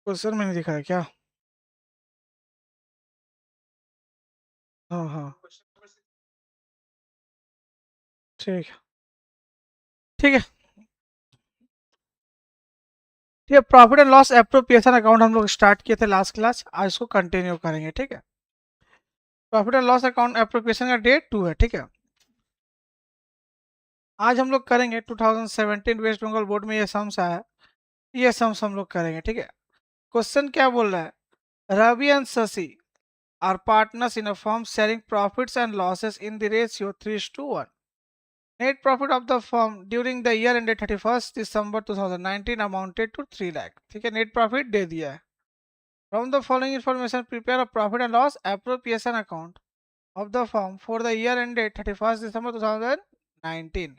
Question में नहीं दिखा है क्या? हाँ हाँ, ठीक है ठीक है ठीक है। Profit and loss appropriation account हम लोग स्टार्ट किए थे लास्ट क्लास, आज इसको कंटिन्यू करेंगे। ठीक है, profit and loss account appropriation का डेट 2 है। ठीक है, आज हम लोग करेंगे 2017 वेस्ट बंगाल बोर्ड में ये सम्स आया, ये सम्स हम लोग करेंगे। ठीक है, क्वेश्चन क्या बोल रहा है, Ravi and Shashi are partners in a firm sharing profits and losses in the ratio 3:1। Net profit of the firm during the year ended 31st December 2019 amounted to 3 lakh। ठीक है, नेट प्रॉफिट दे दिया है। From the following information, prepare a profit and loss appropriation account of the firm for the year ended 31st December 2019.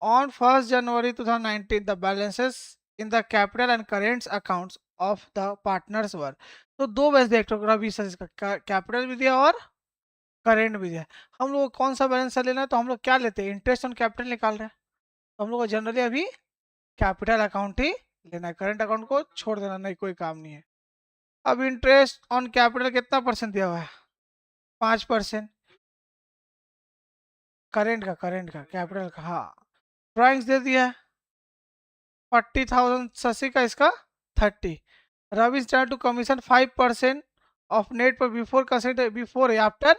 On 1st January 2019, the balances in the capital and current accounts of the partners were। तो दो balance देख Ravi sir, इसका capital भी दिया और current भी दिया। हम लोग को कौन सा बैलेंस लेना है, तो हम लोग क्या लेते हैं, इंटरेस्ट ऑन कैपिटल निकाल रहे हैं। तो हम लोग को जनरली अभी कैपिटल अकाउंट ही लेना है, करंट अकाउंट को छोड़ देना, नहीं कोई काम नहीं है। अब इंटरेस्ट ऑन कैपिटल कितना परसेंट दिया हुआ है, 5%। करेंट का कैपिटल का, हाँ, ड्राइंग्स दे दिया है 40,000 शशि का, इसका 30। Ravi start to commission 5% of net पर बिफोर कंसिडर बिफोर आफ्टर,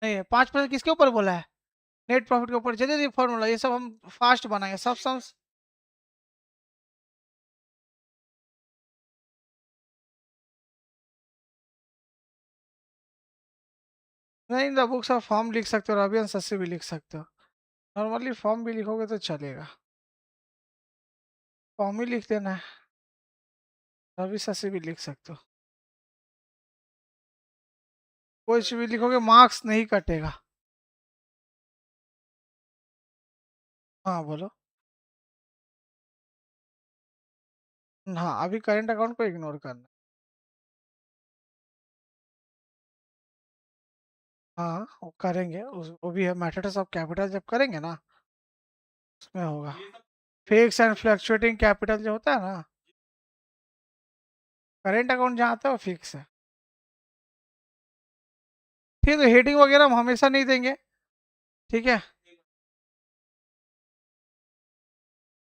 नहीं है 5% किसके ऊपर बोला है, नेट प्रॉफिट के ऊपर। जल्दी फॉर्मूला, ये सब हम फास्ट बनाएंगे, सब सम्स। नहीं, द बुक्स ऑफ फॉर्म लिख सकते हो, रवि एंड शशि भी लिख सकते हो। नॉर्मली फॉर्म भी लिखोगे तो चलेगा, फॉर्म ही लिख देना है, रवि शशि भी लिख सकते हो। कोई सी भी लिखोगे मार्क्स नहीं कटेगा। हाँ बोलो। हाँ, अभी करंट अकाउंट को इग्नोर करना। हाँ वो करेंगे, वो भी है मेथड्स ऑफ कैपिटल, जब करेंगे ना उसमें होगा। फिक्स एंड फ्लक्चुएटिंग कैपिटल जो होता है ना, करंट अकाउंट जहाँ आता है वो फिक्स है। ठीक है, हेडिंग वगैरह हम हमेशा नहीं देंगे। ठीक है,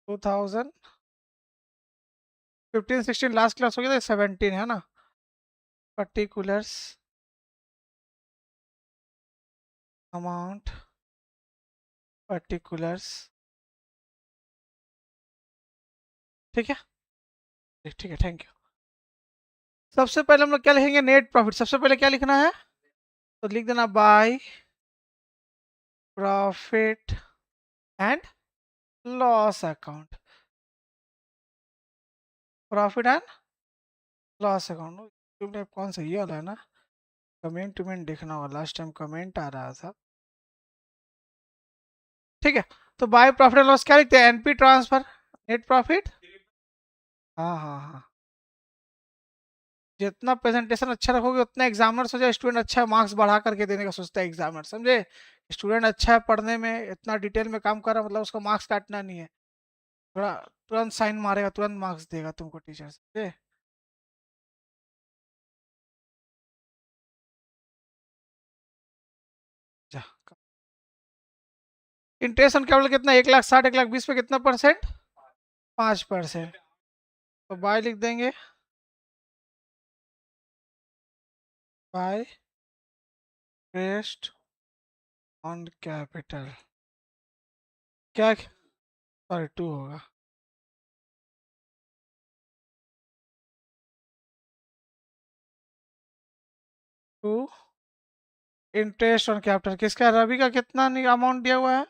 2015-16 लास्ट क्लास हो गया था, 17 है ना, पर्टिकुलर्स अमाउंट, पर्टिकुलर्स। ठीक है ठीक है, थैंक यू। सबसे पहले हम लोग क्या लिखेंगे, नेट प्रॉफिट। सबसे पहले क्या लिखना है, तो लिख देना by profit and loss account, profit and loss account. YouTube कौन सा ये वाला है ना, कमेंट वमेंट देखना होगा, लास्ट टाइम कमेंट आ रहा था। ठीक है, तो बाय प्रॉफिट एंड लॉस क्या लिखते हैं, एनपी ट्रांसफर, नेट प्रॉफिट। हाँ हाँ हाँ, जितना प्रेजेंटेशन अच्छा रखोगे उतना एग्जामिनर सोचा स्टूडेंट अच्छा मार्क्स बढ़ा करके देने का सोचता है एग्जामिनर, समझे। स्टूडेंट अच्छा है पढ़ने में, इतना डिटेल में काम कर रहा है, मतलब उसको मार्क्स काटना नहीं है, थोड़ा तुरंत साइन मारेगा, तुरंत मार्क्स देगा तुमको टीचर, समझे। इंटरेस्ट ऑन कैपिटल कितना, 1,60,000 1,20,000 पे कितना परसेंट, 5%। तो बाय लिख देंगे, बाय इंटरेस्ट ऑन कैपिटल, क्या, सॉरी 2 होगा, टू इंटरेस्ट ऑन कैपिटल। किसका, रवि का कितना अमाउंट दिया हुआ है,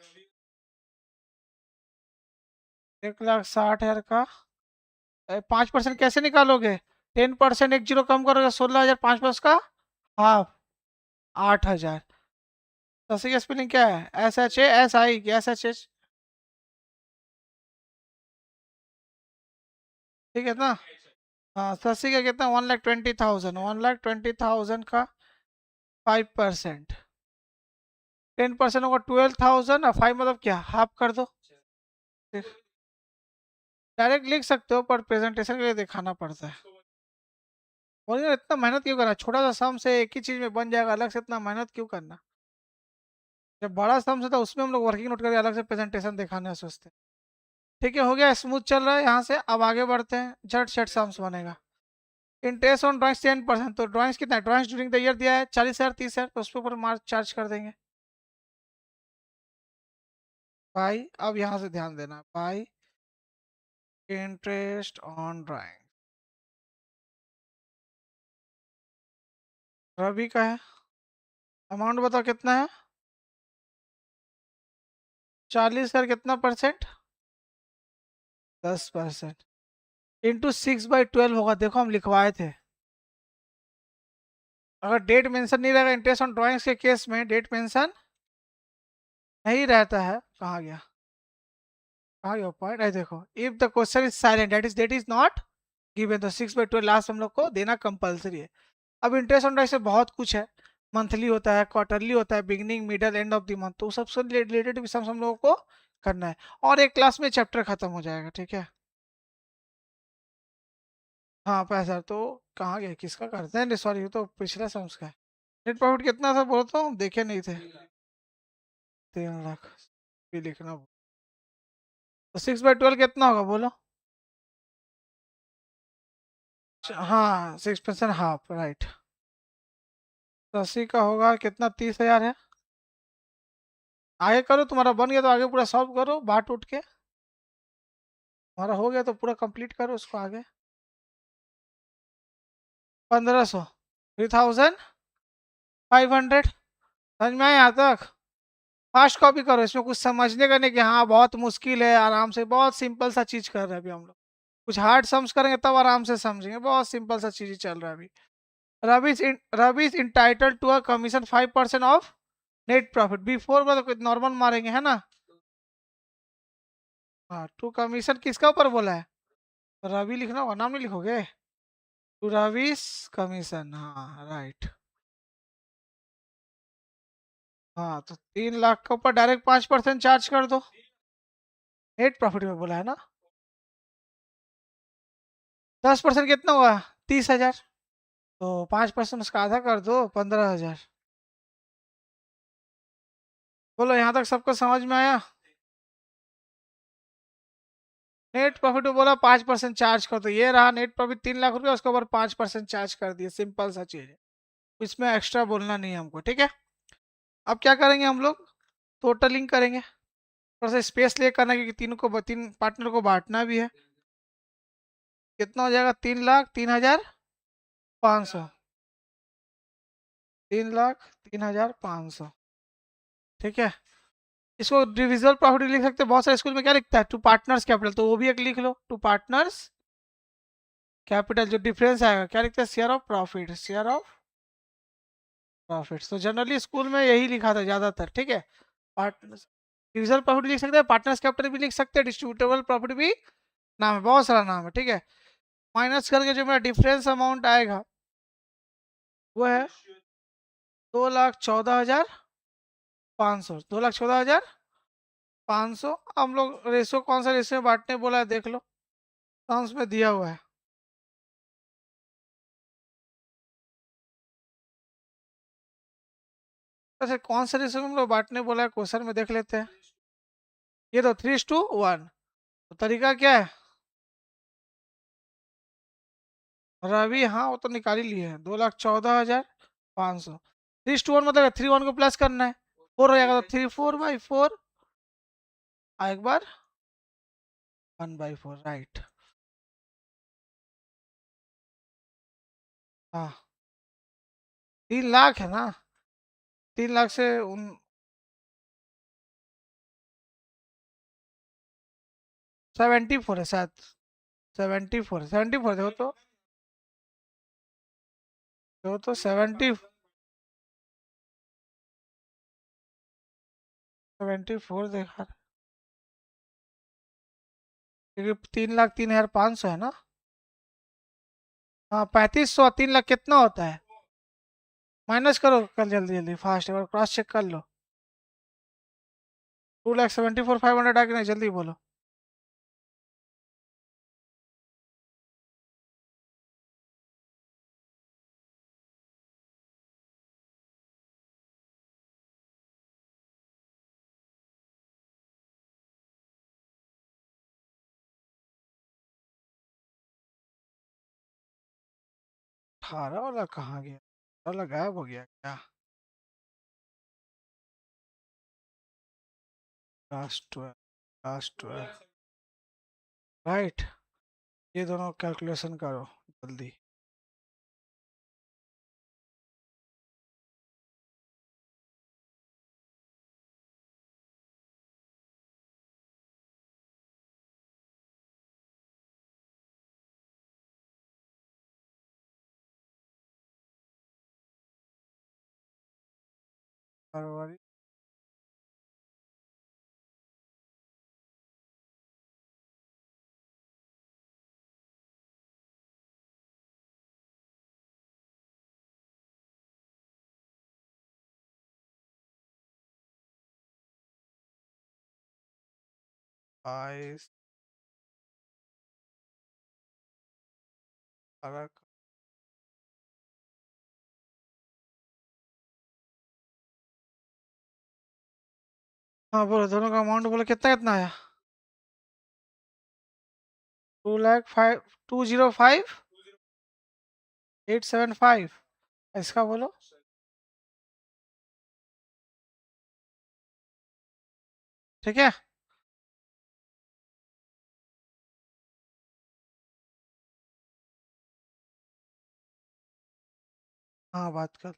1,60,000 का। 5% कैसे निकालोगे, 10%, एक जीरो कम करोगे, 16,000, 5 का हाफ, 8,000। शशि का स्पेलिंग क्या है, SHASI, SHH। ठीक है ना, हाँ, शशि का कितना, 1,20,000, 1,20,000 का 5%, 10% होगा 12,000, और 5 मतलब क्या, हाफ कर दो। डायरेक्ट लिख सकते हो, पर प्रेजेंटेशन के लिए दिखाना पड़ता है। बोलिए इतना मेहनत क्यों करना, छोटा सा सम से एक ही चीज में बन जाएगा, अलग से इतना मेहनत क्यों करना। जब बड़ा सम से था उसमें हम लोग वर्किंग नोट करके अलग से प्रेजेंटेशन दिखाने सोचते हैं। ठीक है, हो गया, स्मूथ चल रहा है यहाँ से। अब आगे बढ़ते हैं, झट सेट सम्स बनेगा। इंटरेस्ट ऑन ड्राइंग्स 10%, तो ड्राइंग्स कितना है, ड्राइंग्स ड्यूरिंग द ईयर दिया है 40,000 30,000, तो उसके ऊपर मार्क चार्ज कर देंगे भाई। अब यहाँ से ध्यान देना भाई, इंटरेस्ट ऑन ड्राइंग रवि का है, अमाउंट बताओ कितना है, 40,000 कितना परसेंट, 10%, इंटू 6/12 होगा। देखो हम लिखवाए थे, अगर डेट मेंशन नहीं रहेगा इंटरेस्ट ऑन ड्राइंग्स के केस में, डेट मेंशन नहीं रहता है, कहाँ गया, कहाँ गया पॉइंट है, देखो if the question is silent date is not given, तो 6/12 लास्ट हम लोग को देना कंपलसरी है। अब इंटरेस्ट ऑन ड्राइंग्स से बहुत कुछ है, मंथली होता है, क्वार्टरली होता है, beginning middle end of the month, तो सबसे रिलेटेड भी हम लोगों को करना है, और एक क्लास में चैप्टर खत्म हो जाएगा। ठीक है, हाँ पैसा तो कहाँ गया, किसका करते हैं, सॉरी ये तो पिछला सेमेस्टर का है। नेट प्रॉफिट कितना था बोलो तो, देखे नहीं थे, 3 लाख भी लिखना। तो 6/12 कितना होगा बोलो, हाँ 6% हाफ राइट, तो 80 का होगा कितना, 30,000 है। आगे करो, तुम्हारा बन गया तो आगे पूरा सॉल्व करो बांट उठ के, तुम्हारा हो गया तो पूरा कंप्लीट करो उसको आगे। 1500, 3,500, समझ में आया यहाँ तक। फास्ट कॉपी करो, इसमें कुछ समझने का नहीं कि हाँ बहुत मुश्किल है, आराम से बहुत सिंपल सा चीज कर रहे हैं अभी हम लोग, कुछ हार्ड सम्स करेंगे तब आराम से समझेंगे, बहुत सिंपल सा चीज चल रहा है अभी। Ravi is entitled to a commission 5% of net profit before, मतलब नॉर्मल मारेंगे है ना। हाँ टू कमीशन किसका ऊपर बोला है, रवि लिखना होगा, नाम नहीं लिखोगे, टू रविस कमीशन, हाँ राइट। हाँ तो 3 लाख के ऊपर डायरेक्ट 5% चार्ज कर दो, नेट प्रॉफिट में बोला है ना। 10% कितना हुआ, 30,000, तो 5% उसका आधा कर दो, 15,000। बोलो यहाँ तक सबको समझ में आया। नेट प्रॉफिट में बोला 5% चार्ज कर दो, ये रहा नेट प्रॉफिट 3 लाख रुपया, उसके ऊपर 5% चार्ज कर दिए, सिंपल सा चीज है, इसमें एक्स्ट्रा बोलना नहीं है हमको। ठीक है, अब क्या करेंगे हम लोग, टोटलिंग करेंगे, थोड़ा सा स्पेस ले करना है, क्योंकि तीन पार्टनर को बांटना भी है। कितना हो जाएगा, 3,03,500, 3,03,500। ठीक है, इसको डिविजिबल प्रॉफिट लिख सकते हैं, बहुत सारे स्कूल में क्या लिखता है, टू पार्टनर्स कैपिटल, तो वो भी एक लिख लो, टू पार्टनर्स कैपिटल, जो डिफरेंस आएगा क्या लिखते हैं, share of profit, share of profit, तो जनरली स्कूल में यही लिखा था ज्यादातर। ठीक है, पार्टनर्स डिविजिबल प्रॉफिट लिख सकते हैं, पार्टनर्स कैपिटल भी लिख सकते हैं, डिस्ट्रीब्यूटेबल प्रॉफिट भी नाम है, बहुत सारा नाम है। ठीक है, माइनस करके जो मेरा डिफरेंस अमाउंट आएगा वो है 2,14,500, 2,14,500। हम लोग रेशो कौन सा रेशो में बांटने बोला है देख लो, टर्म्स में दिया हुआ है। वैसे कौन सा रेशो में हम लोग बांटने बोला है क्वेश्चन में देख लेते हैं, ये तो 3:1, तो तरीका क्या है, रवि हाँ वो तो निकाल ही लिए हैं, 2,14,500, 3:1 मतलब 3 1 को प्लस करना है, 4 हो जाएगा, तो 3 4/4, एक बार 1/4 राइट। हाँ 3 लाख है ना, 3 लाख से 74 है शायद, 74 देखो तो 74 देखा, क्योंकि 3,03,500 है ना। हाँ 3,500, 3 लाख कितना होता है, माइनस करो कल, जल्दी जल्दी फास्ट, एक बार क्रॉस चेक कर लो, 2,74,500 आ कि नहीं, जल्दी बोलो। 18 वाला कहाँ गया? 18 वाला गायब हो गया क्या? Last 12 right. ये दोनों कैलकुलेशन करो जल्दी। फरवरी बाईस अगर हाँ बोलो दोनों का अमाउंट बोलो कितना कितना आया? 2,05,205,875। इसका बोलो। ठीक है। हाँ बात कर।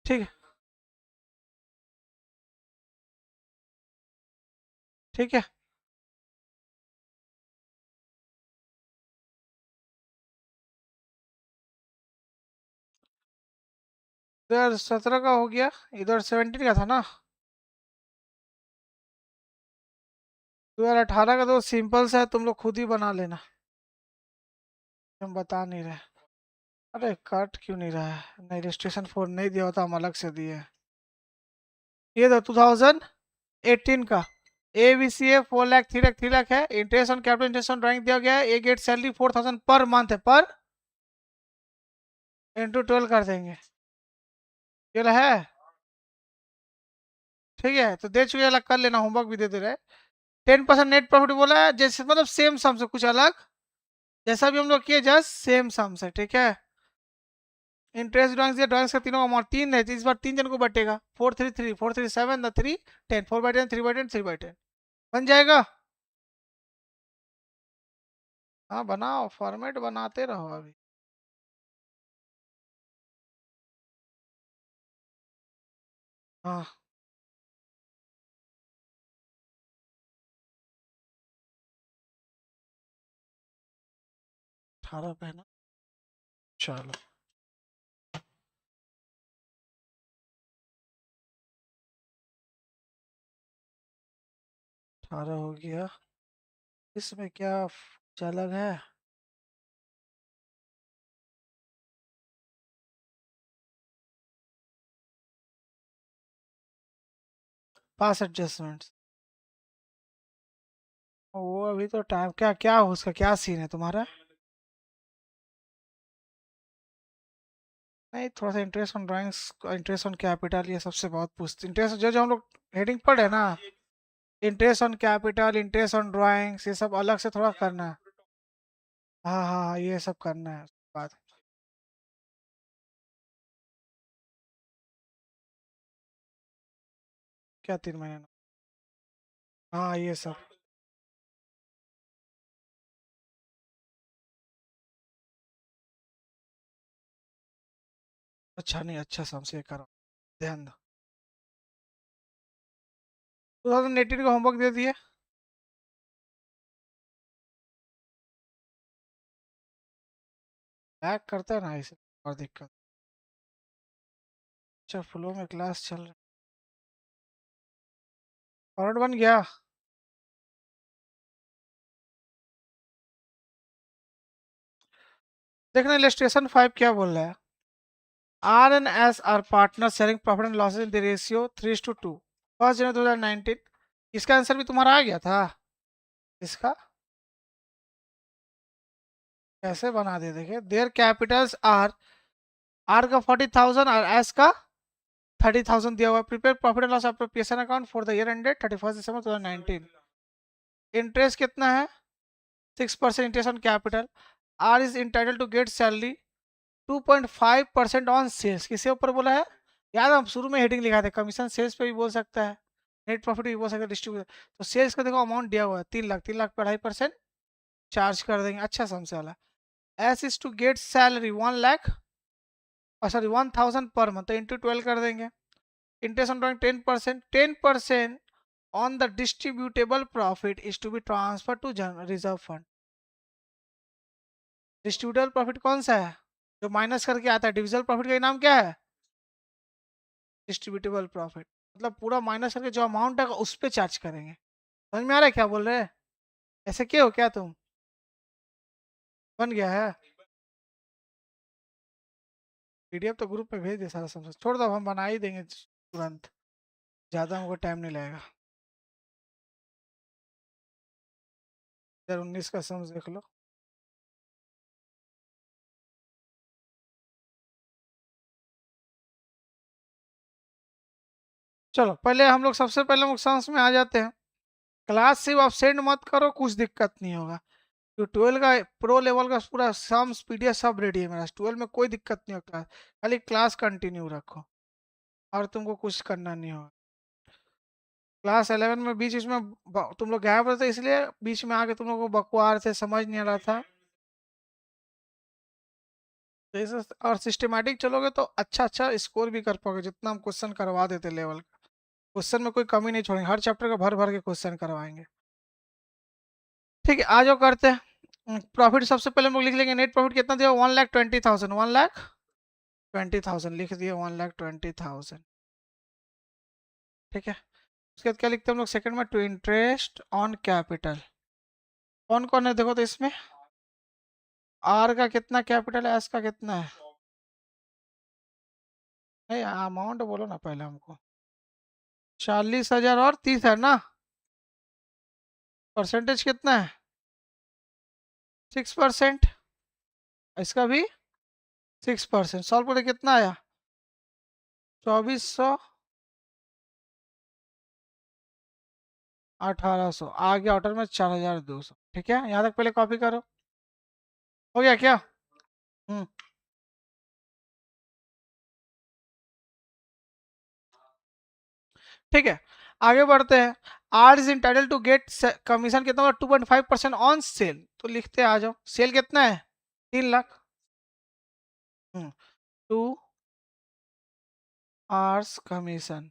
ठीक है। ठीक है। 2017 का हो गया। इधर 17 का था ना। 2018 का तो सिंपल सा है, तुम लोग खुद ही बना लेना। हम बता नहीं रहे। अरे कट क्यों नहीं रहा है? नहीं रजिस्ट्रेशन फॉर नहीं दिया होता, हम अलग से दिए हैं। ये तो 2018 का ए बी सी ए 4 लाख 3 लाख 3 लाख है। Interest on capital interest on drawing दिया गया है। ए गेट सैलरी 4,000 पर मंथ है, पर इंटू 12 कर देंगे। ये ला है। ठीक है तो दे चुके, अलग कर लेना, होमवर्क भी दे दे रहे। 10% नेट प्रॉफिट बोला है, जैसे मतलब सेम सम से कुछ अलग, जैसा भी हम लोग किए जस्ट सेम सम से। ठीक है। इंटरेस्ट ड्राइंग्स या ड्राइंग्स का तीनों का अमाउंट 3 है, तो इस बार 3 जन को बटेगा। 4 3 3 4 3 7 3 10 4/10 3/10 3/10 बन जाएगा। हाँ बनाओ, फॉर्मेट बनाते रहो अभी। हाँ 18 पे है ना। चलो 18 हो गया। इसमें क्या कुछ अलग है? पास एडजस्टमेंट्स। वो अभी तो टाइम क्या क्या हो, उसका क्या सीन है तुम्हारा? नहीं थोड़ा सा interest on drawings, interest on capital, ये सबसे बहुत पूछते इंटरेस्ट जो जो हम लोग हेडिंग पढ़े ना। Interest on capital, interest on drawings, ये सब अलग से थोड़ा करना है। हाँ हाँ हाँ, ये सब करना है बात। क्या 3 महीने ना? हाँ ये सब। अच्छा नहीं, अच्छा समझे करो, ध्यान दो। 2018 का होमवर्क दे दिए। बैक करते हैं ना इसे, और दिक्कत। अच्छा फ्लो में क्लास चल रहा है। फॉर्मेट बन गया। देखना इलस्ट्रेशन 5 क्या बोल रहा है। R and S are partner sharing profit and losses in the ratio 3:2। 1 January 2019। इसका आंसर भी तुम्हारा आ गया था। इसका कैसे बना दिए देखिए, देयर कैपिटल्स आर का 40,000 और एस का 30,000 दिया हुआ है। Prepare profit and loss appropriation account for the year ended 31 December 2019। Interest कितना है? 6% interest on capital. R is entitle to get salary 2.5% on sales. किसके ऊपर बोला है? याद, हम शुरू में हेडिंग लिखा था, कमीशन सेल्स पे भी बोल सकता है, नेट प्रॉफिट भी बोल सकता है, डिस्ट्रीब्यूटर। तो सेल्स का देखो अमाउंट दिया हुआ है 3 लाख, 3 लाख पे 2.5% चार्ज कर देंगे। अच्छा समझे वाला। S is to get salary 1 lakh, sorry 1,000 per month, तो इंटू 12 कर देंगे। Interest on drawing 10%, 10% on the distributable profit is to be transfer to reserve fund. Distributable profit कौन सा है? जो माइनस करके आता है। डिविजिबल प्रॉफिट का नाम क्या है? Distributable profit. मतलब पूरा माइनस करके जो अमाउंट है उस पर चार्ज करेंगे। समझ में आ रहा है क्या बोल रहे हैं? ऐसे क्यों हो क्या तुम? बन गया है? पीडीएफ तो ग्रुप पे भेज दे सारा समझ, छोड़ दो, हम बना ही देंगे तुरंत, ज़्यादा हमको टाइम नहीं लगेगा। 2019 का समझ देख लो। चलो पहले हम लोग सबसे पहले हम समझ में आ जाते हैं। क्लास सिर्फ आप सेंड मत करो, कुछ दिक्कत नहीं होगा। तो 12 का प्रो लेवल का पूरा सम्स पीडीएफ सब रेडी है मेरा। 12 में कोई दिक्कत नहीं होता, खाली क्लास कंटिन्यू रखो और तुमको कुछ करना नहीं होगा। क्लास 11 में बीच बीच में तुम लोग गायब रहते, इसलिए बीच में आके तुम लोग को बकवास से समझ नहीं आ रहा था। तो और सिस्टमेटिक चलोगे तो अच्छा अच्छा स्कोर भी कर पाओगे, जितना हम क्वेश्चन करवा देते लेवल का। क्वेश्चन में कोई कमी नहीं छोड़ेंगे, हर चैप्टर का भर भर के क्वेश्चन करवाएंगे। ठीक है, आ जाओ करते हैं। प्रॉफिट सबसे पहले हम लोग लिख लेंगे। नेट प्रॉफिट कितना दिया? 1,20,000, 1,20,000 लिख दिया, 1,20,000। ठीक है, उसके बाद क्या लिखते हैं हम लोग सेकंड में? To interest on capital. कौन कौन है देखो तो इसमें, आर का कितना कैपिटल है, एस का कितना है? नहीं, अमाउंट बोलो ना पहले हमको। 40,000 और 30 है ना? परसेंटेज कितना है? 6%। इसका भी 6%। सॉल्व करें कितना आया? 2400, 1800 आ गया ऑर्डर में 4,200। ठीक है, यहाँ तक पहले कॉपी करो। हो गया क्या? हम्म। ठीक है, आगे बढ़ते हैं। R is entitle to get commission कितना होगा? 2.5% ऑन सेल। तो लिखते आ जाओ, सेल कितना है? 3 लाख। Two hours commission.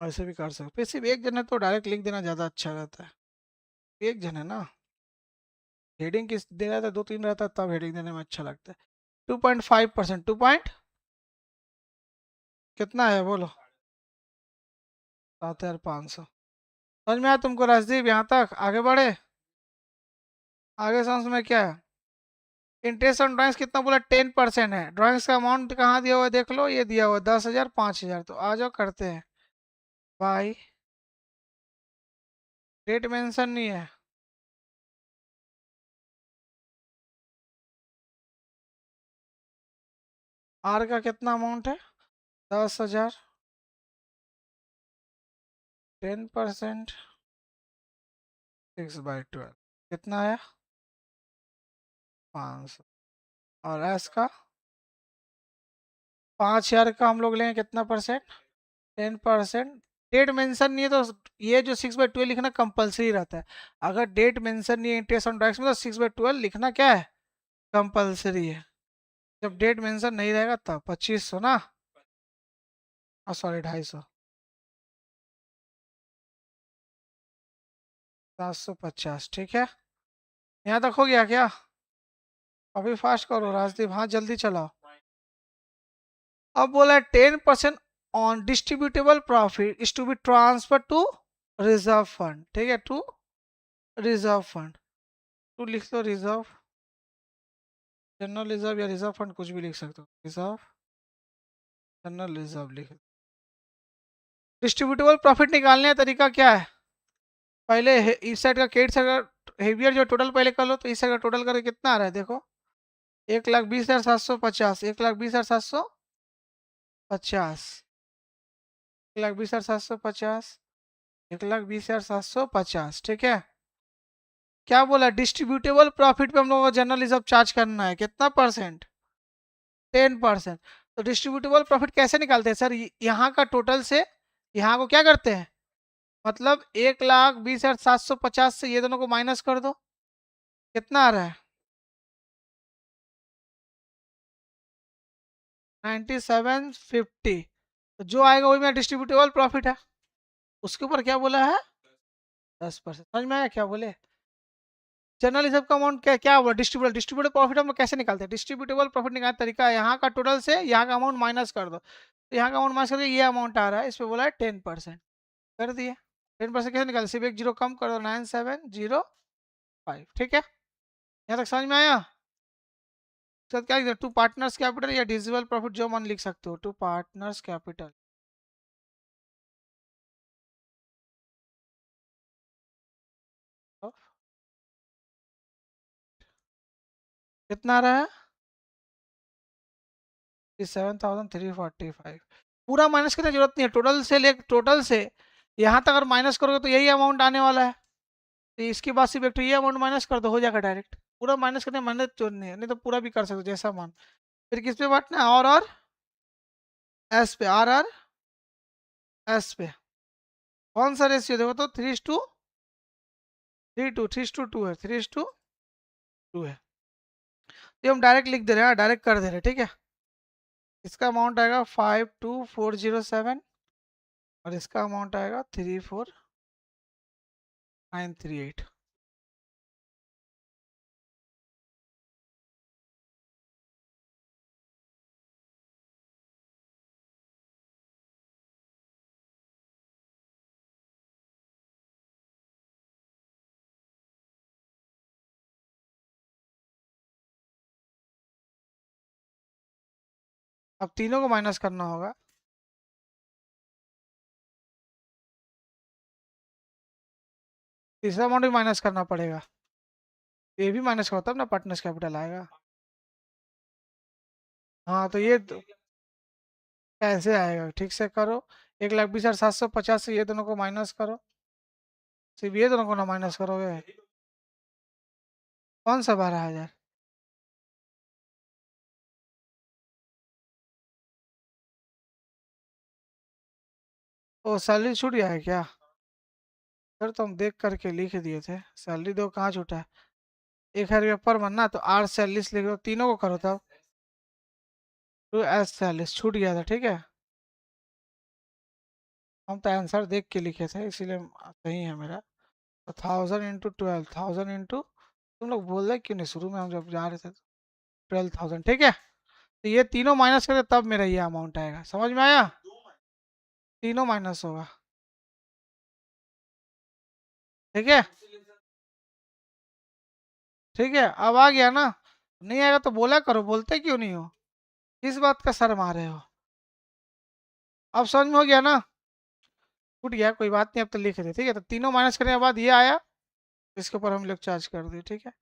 ऐसे भी कर सकते, सिर्फ एक जन है तो डायरेक्ट लिख देना ज़्यादा अच्छा रहता है। एक जन है ना, हेडिंग किस दे रहा था, 2 3 रहता है तब हेडिंग देने में अच्छा लगता है। 2.5%, कितना है बोलो? 7,500। समझ में आया तुमको राजदीप? यहाँ तक आगे बढ़े? आगे समझ में क्या है? इंटरेस्ट ऑन ड्राइंग्स कितना बोला? 10% है। ड्राइंग्स का अमाउंट कहाँ दिया हुआ है देख लो, ये दिया हुआ है 10,000, 5,000। तो आ जाओ करते हैं। बाई डेट मेंशन नहीं है। आर का कितना अमाउंट है? 10,000, 10%, 6/12 कितना है? 500। और एस का 5,000 का हम लोग लेंगे कितना परसेंट? 10%। डेट मेंशन नहीं है तो ये जो 6/12 लिखना कंपलसरी रहता है। अगर डेट मेंशन नहीं है इंटरेस्ट ऑन टैक्स में तो 6/12 लिखना क्या है? कंपलसरी है। जब डेट मेंशन नहीं रहेगा तब 2,500 ना, सॉरी 250, 750। ठीक है, यहाँ तक हो गया क्या? अभी फास्ट करो राजदीप, हाँ जल्दी चलाओ। अब बोला 10% on distributable profit is to be transfer to reserve fund. ठीक है, टू रिजर्व फंड। टू लिख दो रिजर्व, जनरल रिजर्व या रिजर्व फंड कुछ भी लिख सकते हो। रिजर्व, जनरल रिजर्व लिख डिस्ट्रीब्यूटेबल प्रॉफिट निकालने का तरीका क्या है? पहले इस साइड का क्रेडिट साइड का हेवियर जो टोटल पहले कर लो, तो इस साइड का टोटल करके कितना आ रहा है देखो, 1,20,750, 1,20,750, 1,20,750, 1,20,750, ठीक है। क्या बोला, डिस्ट्रीब्यूटेबल प्रॉफिट पे हम लोगों को जनरल रिजर्व चार्ज करना है, कितना परसेंट? 10%। तो डिस्ट्रीब्यूटेबल प्रॉफिट कैसे निकालते हैं सर? यहाँ का टोटल से यहाँ को क्या करते हैं, मतलब 1,20,750 से ये दोनों को माइनस कर दो, कितना आ रहा है? 9750। तो जो आएगा वही मेरा डिस्ट्रीब्यूटेबल प्रॉफिट है। उसके ऊपर क्या बोला है? 10%। समझ में आया क्या बोले? जनरल रिजर्व का अमाउंट क्या क्या हुआ, डिस्ट्रीब्यूटेबल डिस्ट्रीब्यूटेबल प्रॉफिट हम लोग कैसे निकालते हैं? डिस्ट्रीब्यूटेबल प्रॉफिट निकालने का तरीका है, यहाँ का टोटल से यहाँ का अमाउंट माइनस कर दो, तो यहाँ का अमाउंट माइनस करके ये अमाउंट आ रहा है, इस पे बोला है 10%, कर दिए। 10% कैसे निकाल, सिर्फ एक जीरो कम कर दो, 9705, ठीक है। यहाँ तक समझ में आया? उसके बाद क्या लिखते हैं, टू पार्टनर्स कैपिटल या डिविजिबल प्रॉफिट, जो मन लिख सकते हो, टू पार्टनर्स कैपिटल। कितना आ रहा है? 7,345। पूरा माइनस करने की जरूरत नहीं है, टोटल से ले, टोटल से यहाँ तक अगर माइनस करोगे तो यही अमाउंट आने वाला है, तो इसके बाद सिर्फ एक तो ये अमाउंट माइनस कर दो, हो जाएगा डायरेक्ट। पूरा माइनस करने में मेहनत जो नहीं है, नहीं तो पूरा भी कर सकते हो जैसा मन। फिर किस पे बांटना है, और एस पे, आर एस पे। कौन सा रेशियो देखो तो, 3:2, 3:2 है, 3:2 है। ये हम डायरेक्ट लिख दे रहे हैं, डायरेक्ट कर दे रहे हैं, ठीक है। इसका अमाउंट आएगा 52407, और इसका अमाउंट आएगा 34938। अब तीनों को माइनस करना होगा। तीसरा अमाउंट भी माइनस करना पड़ेगा, ये भी माइनस का तब ना पार्टनर्स कैपिटल आएगा। हाँ तो ये कैसे आएगा, ठीक से करो। 1,20,750 से ये दोनों को माइनस करो, सिर्फ ये दोनों को ना माइनस करोगे। कौन सा 12,000? ओ सैलरी छूट गया है क्या? सर तो हम देख करके लिख दिए थे, सैलरी दो कहाँ छूटा है? 1,000 रुपया पर बनना, तो 8 46 लिख दो, तीनों को करो तब। तो S 46 छूट गया था, ठीक है। हम तो आंसर देख के लिखे थे, इसीलिए सही है मेरा। तो 1,000 × 12, 1,000 × तुम लोग बोल रहे क्यों नहीं शुरू में, हम जब जा रहे थे 12,000, ठीक है। तो ये तीनों माइनस करें तब मेरा ये अमाउंट आएगा, समझ में आया? तीनों माइनस होगा, ठीक है। ठीक है, अब आ गया ना? नहीं आएगा तो बोला करो, बोलते क्यों नहीं हो? किस बात का शर्म आ रहे हो? अब समझ में हो गया ना? छूट गया, कोई बात नहीं, अब तो लिख दे, ठीक है। तो तीनों माइनस करने के बाद ये आया, इसके ऊपर हम लोग चार्ज कर दिए, ठीक है।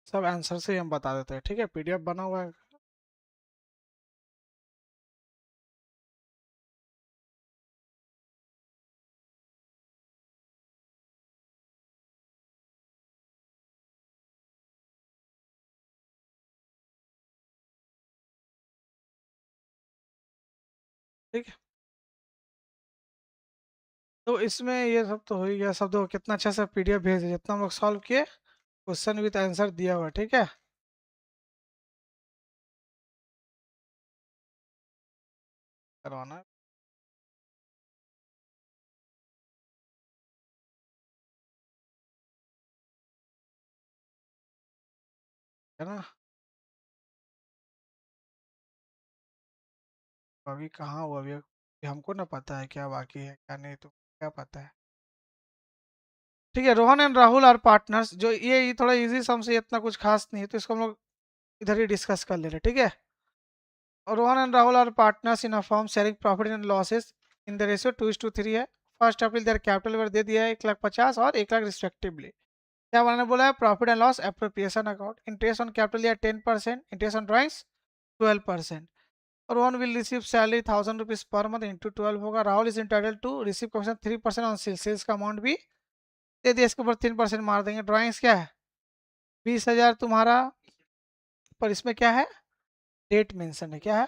सब आंसर से ही हम बता देते हैं, ठीक है, पीडीएफ बना हुआ है। ठीक है, तो इसमें ये सब तो हो ही गया, सब तो कितना अच्छा सा पीडीएफ भेज दिया, जितना हम लोग सॉल्व किए, क्वेश्चन विद आंसर दिया हुआ है, ठीक है। करवाना है। है ना। अभी कहाँ हुआ अभी, हमको ना पता है क्या बाकी है क्या नहीं, तो क्या पता है। ठीक है, Rohan and Rahul are partners, जो ये थोड़ा इजी सम से, इतना कुछ खास नहीं है, तो इसको हम लोग इधर ही डिस्कस कर ले रहे, ठीक है। और Rohan and Rahul are partners in a form sharing profit and losses in the ratio 2:3 है। First April their capital worth दे दिया है 1,50,000 और 1,00,000 रिस्पेक्टिवली। क्या बनाने बोला है, profit and loss appropriation account, interest on capital या 10%, interest on drawings 12%। Rohan will receive salary 1,000 rupees per month into 12 होगा। Rahul is entitle to receive commission 3% on sales, sales का अमाउंट भी दे दिया, इसके ऊपर 3% मार देंगे। ड्राइंग्स क्या है, 20,000 तुम्हारा, पर इसमें क्या है, डेट मेंशन है, क्या है,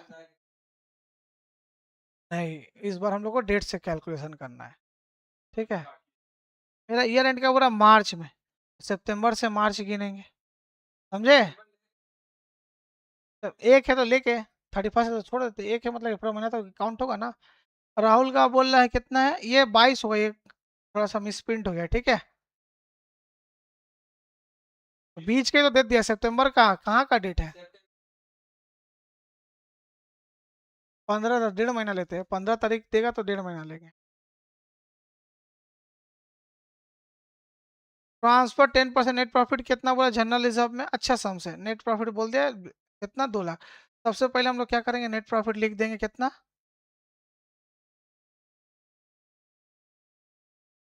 नहीं, इस बार हम लोग को डेट से कैलकुलेशन करना है, ठीक है। मेरा ईयर एंड का पूरा मार्च में, सितंबर से मार्च गिनेंगे, समझे। तो एक है तो लेके 31 है तो छोड़ देते, एक है मतलब पूरा महीना तो काउंट होगा ना। राहुल का बोल रहा है कितना है, ये 22 होगा, ये थोड़ा सा मिसप्रिंट हो गया, ठीक है। बीच के तो दे दिया, सितंबर का कहाँ का डेट है, 15, 1.5 महीना लेते हैं, 15 तारीख देगा तो 1.5 महीना लेंगे। ट्रांसफर 10% नेट प्रॉफिट कितना बोला, जनरल रिजर्व में, अच्छा सम से नेट प्रॉफिट बोल दिया कितना, 2 लाख। सबसे पहले हम लोग क्या करेंगे, नेट प्रॉफिट लिख देंगे कितना,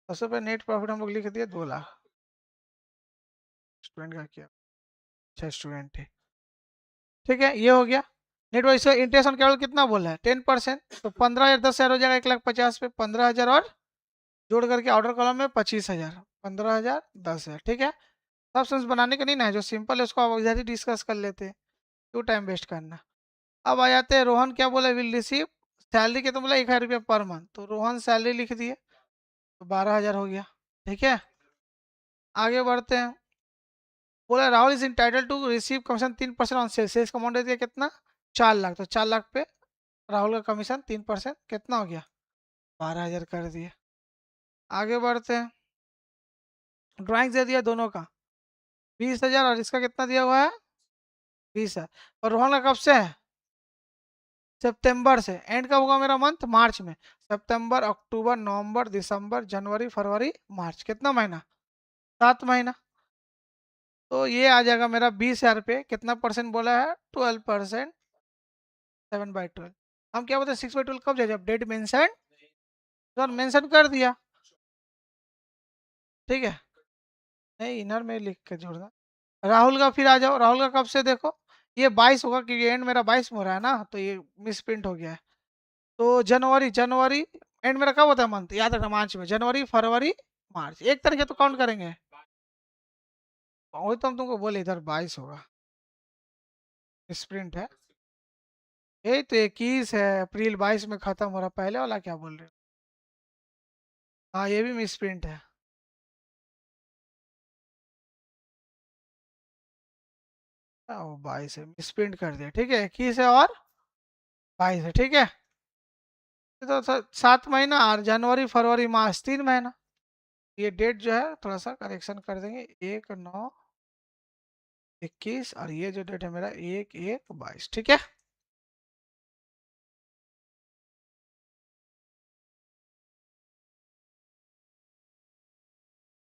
सबसे पहले नेट प्रॉफिट हम लोग लिख दिए 2 लाख। स्टूडेंट का किया, अच्छा स्टूडेंट है, ठीक है, ये हो गया। Net wise interest on capital कितना बोला है, 10%, तो 15,000 10,000 हो जाएगा, 1,50,000 पे 15,000 और जोड़ करके ऑर्डर कॉलम में 25,000, 15,000 10,000, ठीक है। सब सेंस बनाने का नहीं ना है, जो सिंपल है उसको आप इधर ही डिस्कस कर लेते हैं, क्यों टाइम वेस्ट करना। अब आ जाते हैं, रोहन क्या बोला, विल रिसीव सैलरी कितना बोला, 1,000 रुपया पर मंथ, तो रोहन सैलरी लिख दिए, तो 12,000 हो गया, ठीक है। आगे बढ़ते हैं, बोला Rahul is entitle to receive commission 3% on sales, sales का अमाउंट दे दिया कितना, 4 लाख, तो 4 लाख पे राहुल का कमीशन 3% कितना हो गया, 12,000 कर दिए। आगे बढ़ते हैं, ड्राइंग दे दिया दोनों का 20,000 और इसका कितना दिया हुआ है, 20 है। और रोहन का कब से है, सितंबर से, एंड कब होगा मेरा मंथ, मार्च में। सितंबर अक्टूबर नवंबर दिसंबर जनवरी फरवरी मार्च, कितना महीना, 7 महीना। तो ये आ जाएगा मेरा 20,000 पे, कितना परसेंट बोला है, 12%, 7/12। हम क्या बोलते हैं, 6/12 कब जाए, जब डेट मेंशन, सर मेंशन कर दिया, ठीक है, नहीं इनर में लिख के जोड़ना। राहुल का फिर आ जाओ, राहुल का कब से देखो, ये 22 होगा, क्योंकि एंड मेरा 22 में हो रहा है ना, तो ये मिस प्रिंट हो गया है। तो जनवरी, जनवरी एंड मेरा कब होता है मंथ, याद रखना, मार्च में, जनवरी फरवरी मार्च, 1 तारीख तो काउंट करेंगे। वही तो हम तुमको बोले, इधर 22 होगा, स्प्रिंट है, यही तो 21 है, अप्रैल 22 में खत्म हो रहा, पहले वाला क्या बोल रहे हो। हाँ ये भी मिस प्रिंट है, हाँ, वो 22 है, मिस प्रिंट कर दिया, ठीक है, 21 है और 22 है, ठीक है। तो 7 महीना, और जनवरी फरवरी मार्च 3 महीना। ये डेट जो है थोड़ा सा करेक्शन कर देंगे, 1/9/21, और ये जो डेट है मेरा 1/1/22, ठीक है।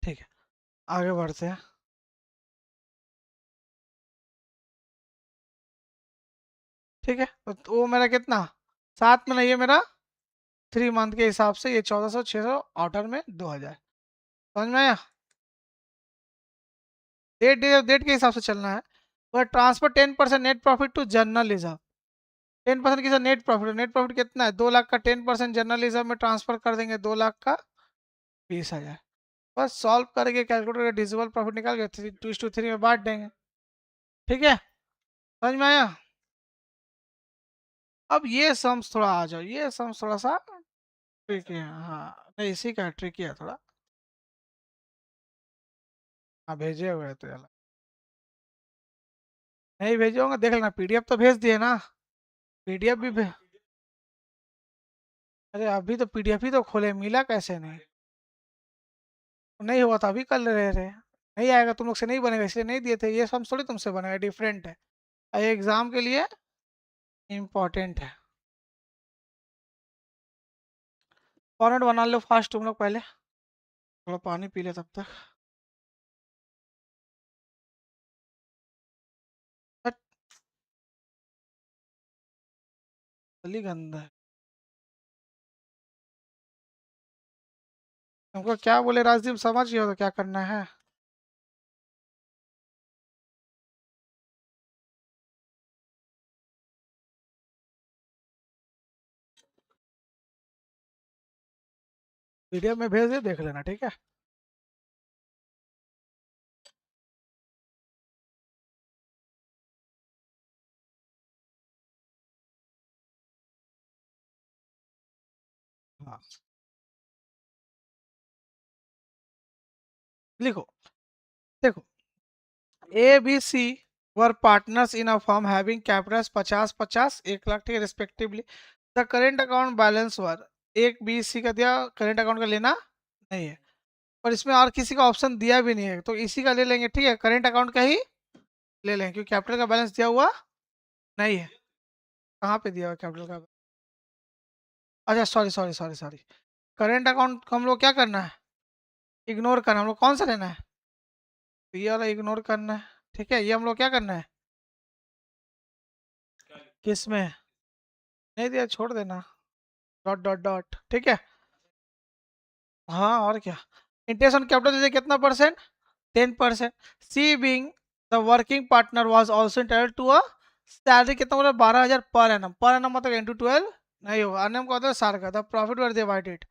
ठीक है, आगे बढ़ते हैं, ठीक है। तो वो मेरा कितना, 7 महीना, ये मेरा 3 मंथ के हिसाब से, ये 1,400 600 ऑर्डर में 2,000, समझ में आया। डेट डेट डेट के हिसाब से चलना है। और transfer 10% net profit to journalism, 10% किसा नेट प्रॉफिट, नेट प्रॉफिट कितना है, 2 लाख का 10% जर्नलिज्म में ट्रांसफर कर देंगे, 2 लाख का 20,000। बस सॉल्व करके कैलकुलेटर का डिजिबल प्रॉफिट निकाल के 2:3 में बांट देंगे, ठीक है, समझ में आया। अब ये सम्स थोड़ा आ जाओ, ये सम्स थोड़ा सा ट्रिकी है, हाँ नहीं इसी का ट्रिकी है थोड़ा। हाँ भेजे हुए हैं तो यार, नहीं भेजे होंगे, देख लेना, पीडीएफ तो भेज दिए ना, पीडीएफ भी अरे अभी तो पीडीएफ ही तो खोले, मिला कैसे नहीं, नहीं हुआ तो अभी कर ले रहे थे। नहीं आएगा, तुम लोग से नहीं बनेगा इसलिए नहीं दिए थे, ये सम थोड़ी तुमसे बनेगा, डिफरेंट है। ये एग्जाम के लिए इम्पोर्टेंट है। फॉर्मेट बना लो फास्ट तुम लोग पहले, थोड़ा पानी पी ले तब तक। हट, जल्दी गंदा है। तुमको क्या बोले राजदीप, समझ गए हो तो क्या करना है। वीडियो में भेज दे, देख लेना, ठीक है। हाँ लिखो, देखो, A B C were partners in a firm having capitals 50-50 1 lakh, ठीक है, respectively. The current account balance were, एक बी सी का दिया, करेंट अकाउंट का लेना नहीं है, और इसमें और किसी का ऑप्शन दिया भी नहीं है, तो इसी का ले लेंगे, ठीक है, करेंट अकाउंट का ही ले लेंगे, क्योंकि कैपिटल का बैलेंस दिया हुआ नहीं है। कहाँ पे दिया हुआ कैपिटल का? अच्छा sorry sorry sorry sorry, current account को हम लोग क्या करना है, इग्नोर करना है। हम लोग कौन सा लेना है, तो ये वाला इग्नोर करना है, ठीक है। ये हम लोग क्या करना है, किस में नहीं दिया, छोड़ देना, डॉट डॉट डॉट, ठीक है। हाँ और क्या, इंटरेस्ट ऑन कैपिटल दीजिए कितना percent, 10%। C being the working partner was also entitled to a salary, कितना बोला, 12,000 पर एनम मतलब इंटू 12 नहीं होगा, एनम का होता है साल का, द प्रॉफिट वर डिवाइडेड।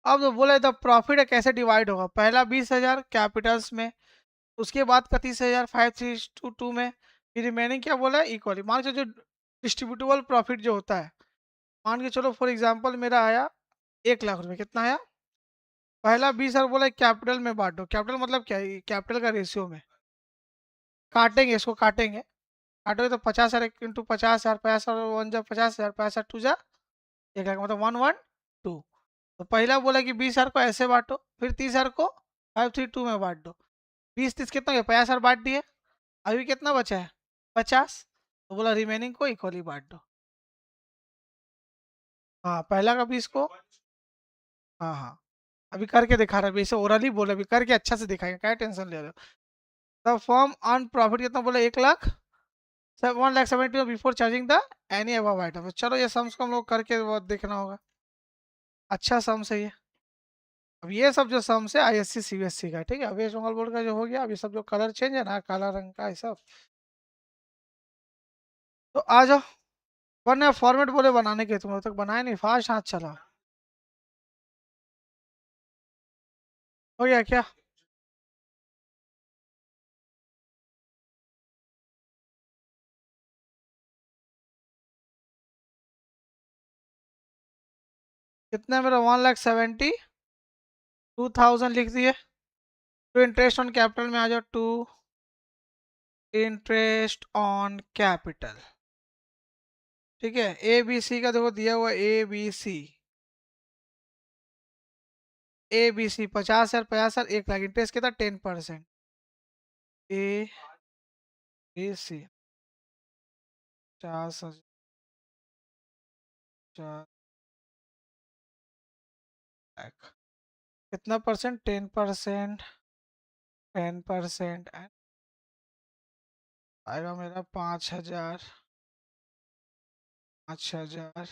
अब तो बोले द प्रॉफिट कैसे डिवाइड होगा, पहला 20,000 कैपिटल्स में, उसके बाद का 30,000 5:3 में, फिर रिमेनिंग क्या बोला है इक्वली। मान के जो डिस्ट्रीब्यूटेबल प्रॉफिट जो होता है, मान के चलो फॉर एग्जाम्पल मेरा आया 1 लाख रुपए, कितना आया, पहला 20,000 बोला कैपिटल में बांट दो, कैपिटल मतलब क्या है, कैपिटल का रेशियो में काटेंगे, इसको काटेंगे, काटोगे तो 50,000 इंटू 50,000, 50,000 वन जा 50,000, 50,000 टू जा 1 लाख, मतलब 112। तो पहला बोला कि 20,000 को ऐसे बांटो, फिर 30,000 को 532 में बांट दो, 20 30 कितना हो गया, 50,000 बांट दिए, अभी कितना बचा है 50, तो बोला रिमेनिंग को इक्वली बांट दो। हाँ पहला का 20 को, हाँ हाँ, अभी करके दिखा रहा है, अभी इसे ओरली बोले, अभी करके अच्छा से दिखाएंगे, क्या टेंशन ले रहे हो। द फर्म अर्न प्रॉफिट कितना बोला, 1 lakh, 1,70,000 before charging the any above item. चलो ये सम्स को हम लोग करके वो देखना होगा, अच्छा सम्स है ये। अब ये सब जो सम्स है आईएससी सीबीएसई का, ठीक है, वेस्ट बंगाल बोर्ड का जो हो गया, अभी सब जो कलर चेंज है ना, काला रंग का ये सब, तो आ जाओ। वरना फॉर्मेट बोले बनाने के, तुम लोग तक बनाए नहीं, फास्ट हाथ चला, हो गया क्या। कितना है मेरा, 1,72,000 लिख दिए। तो इंटरेस्ट ऑन कैपिटल में आ जाओ, टू इंटरेस्ट ऑन कैपिटल, ठीक है। ए बी सी का देखो दिया हुआ, ए बी सी 50,000, 50,000, 1 लाख, इंटरेस्ट कितना 10%, ए बी सी 50,000, 4 लाख, कितना परसेंट, 10%, 10% आएगा मेरा 5,000, 5,000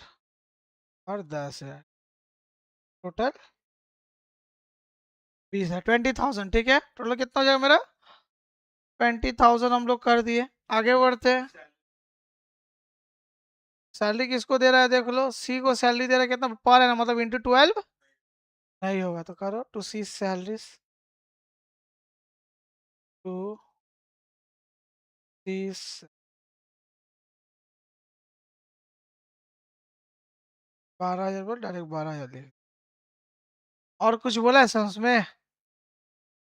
और 10,000, टोटल 20,000, 20,000, ठीक है। टोटल कितना हो जाएगा मेरा, 20,000 हम लोग कर दिए। आगे बढ़ते हैं, सैलरी किसको दे रहा है देख लो, सी को सैलरी दे रहा है, कितना पर है ना, मतलब इंटू 12 नहीं होगा, तो करो टू सी सैलरीज, टू सी 12,000 बोल, डायरेक्ट 12,000 ले। और कुछ बोला है सर उसमें,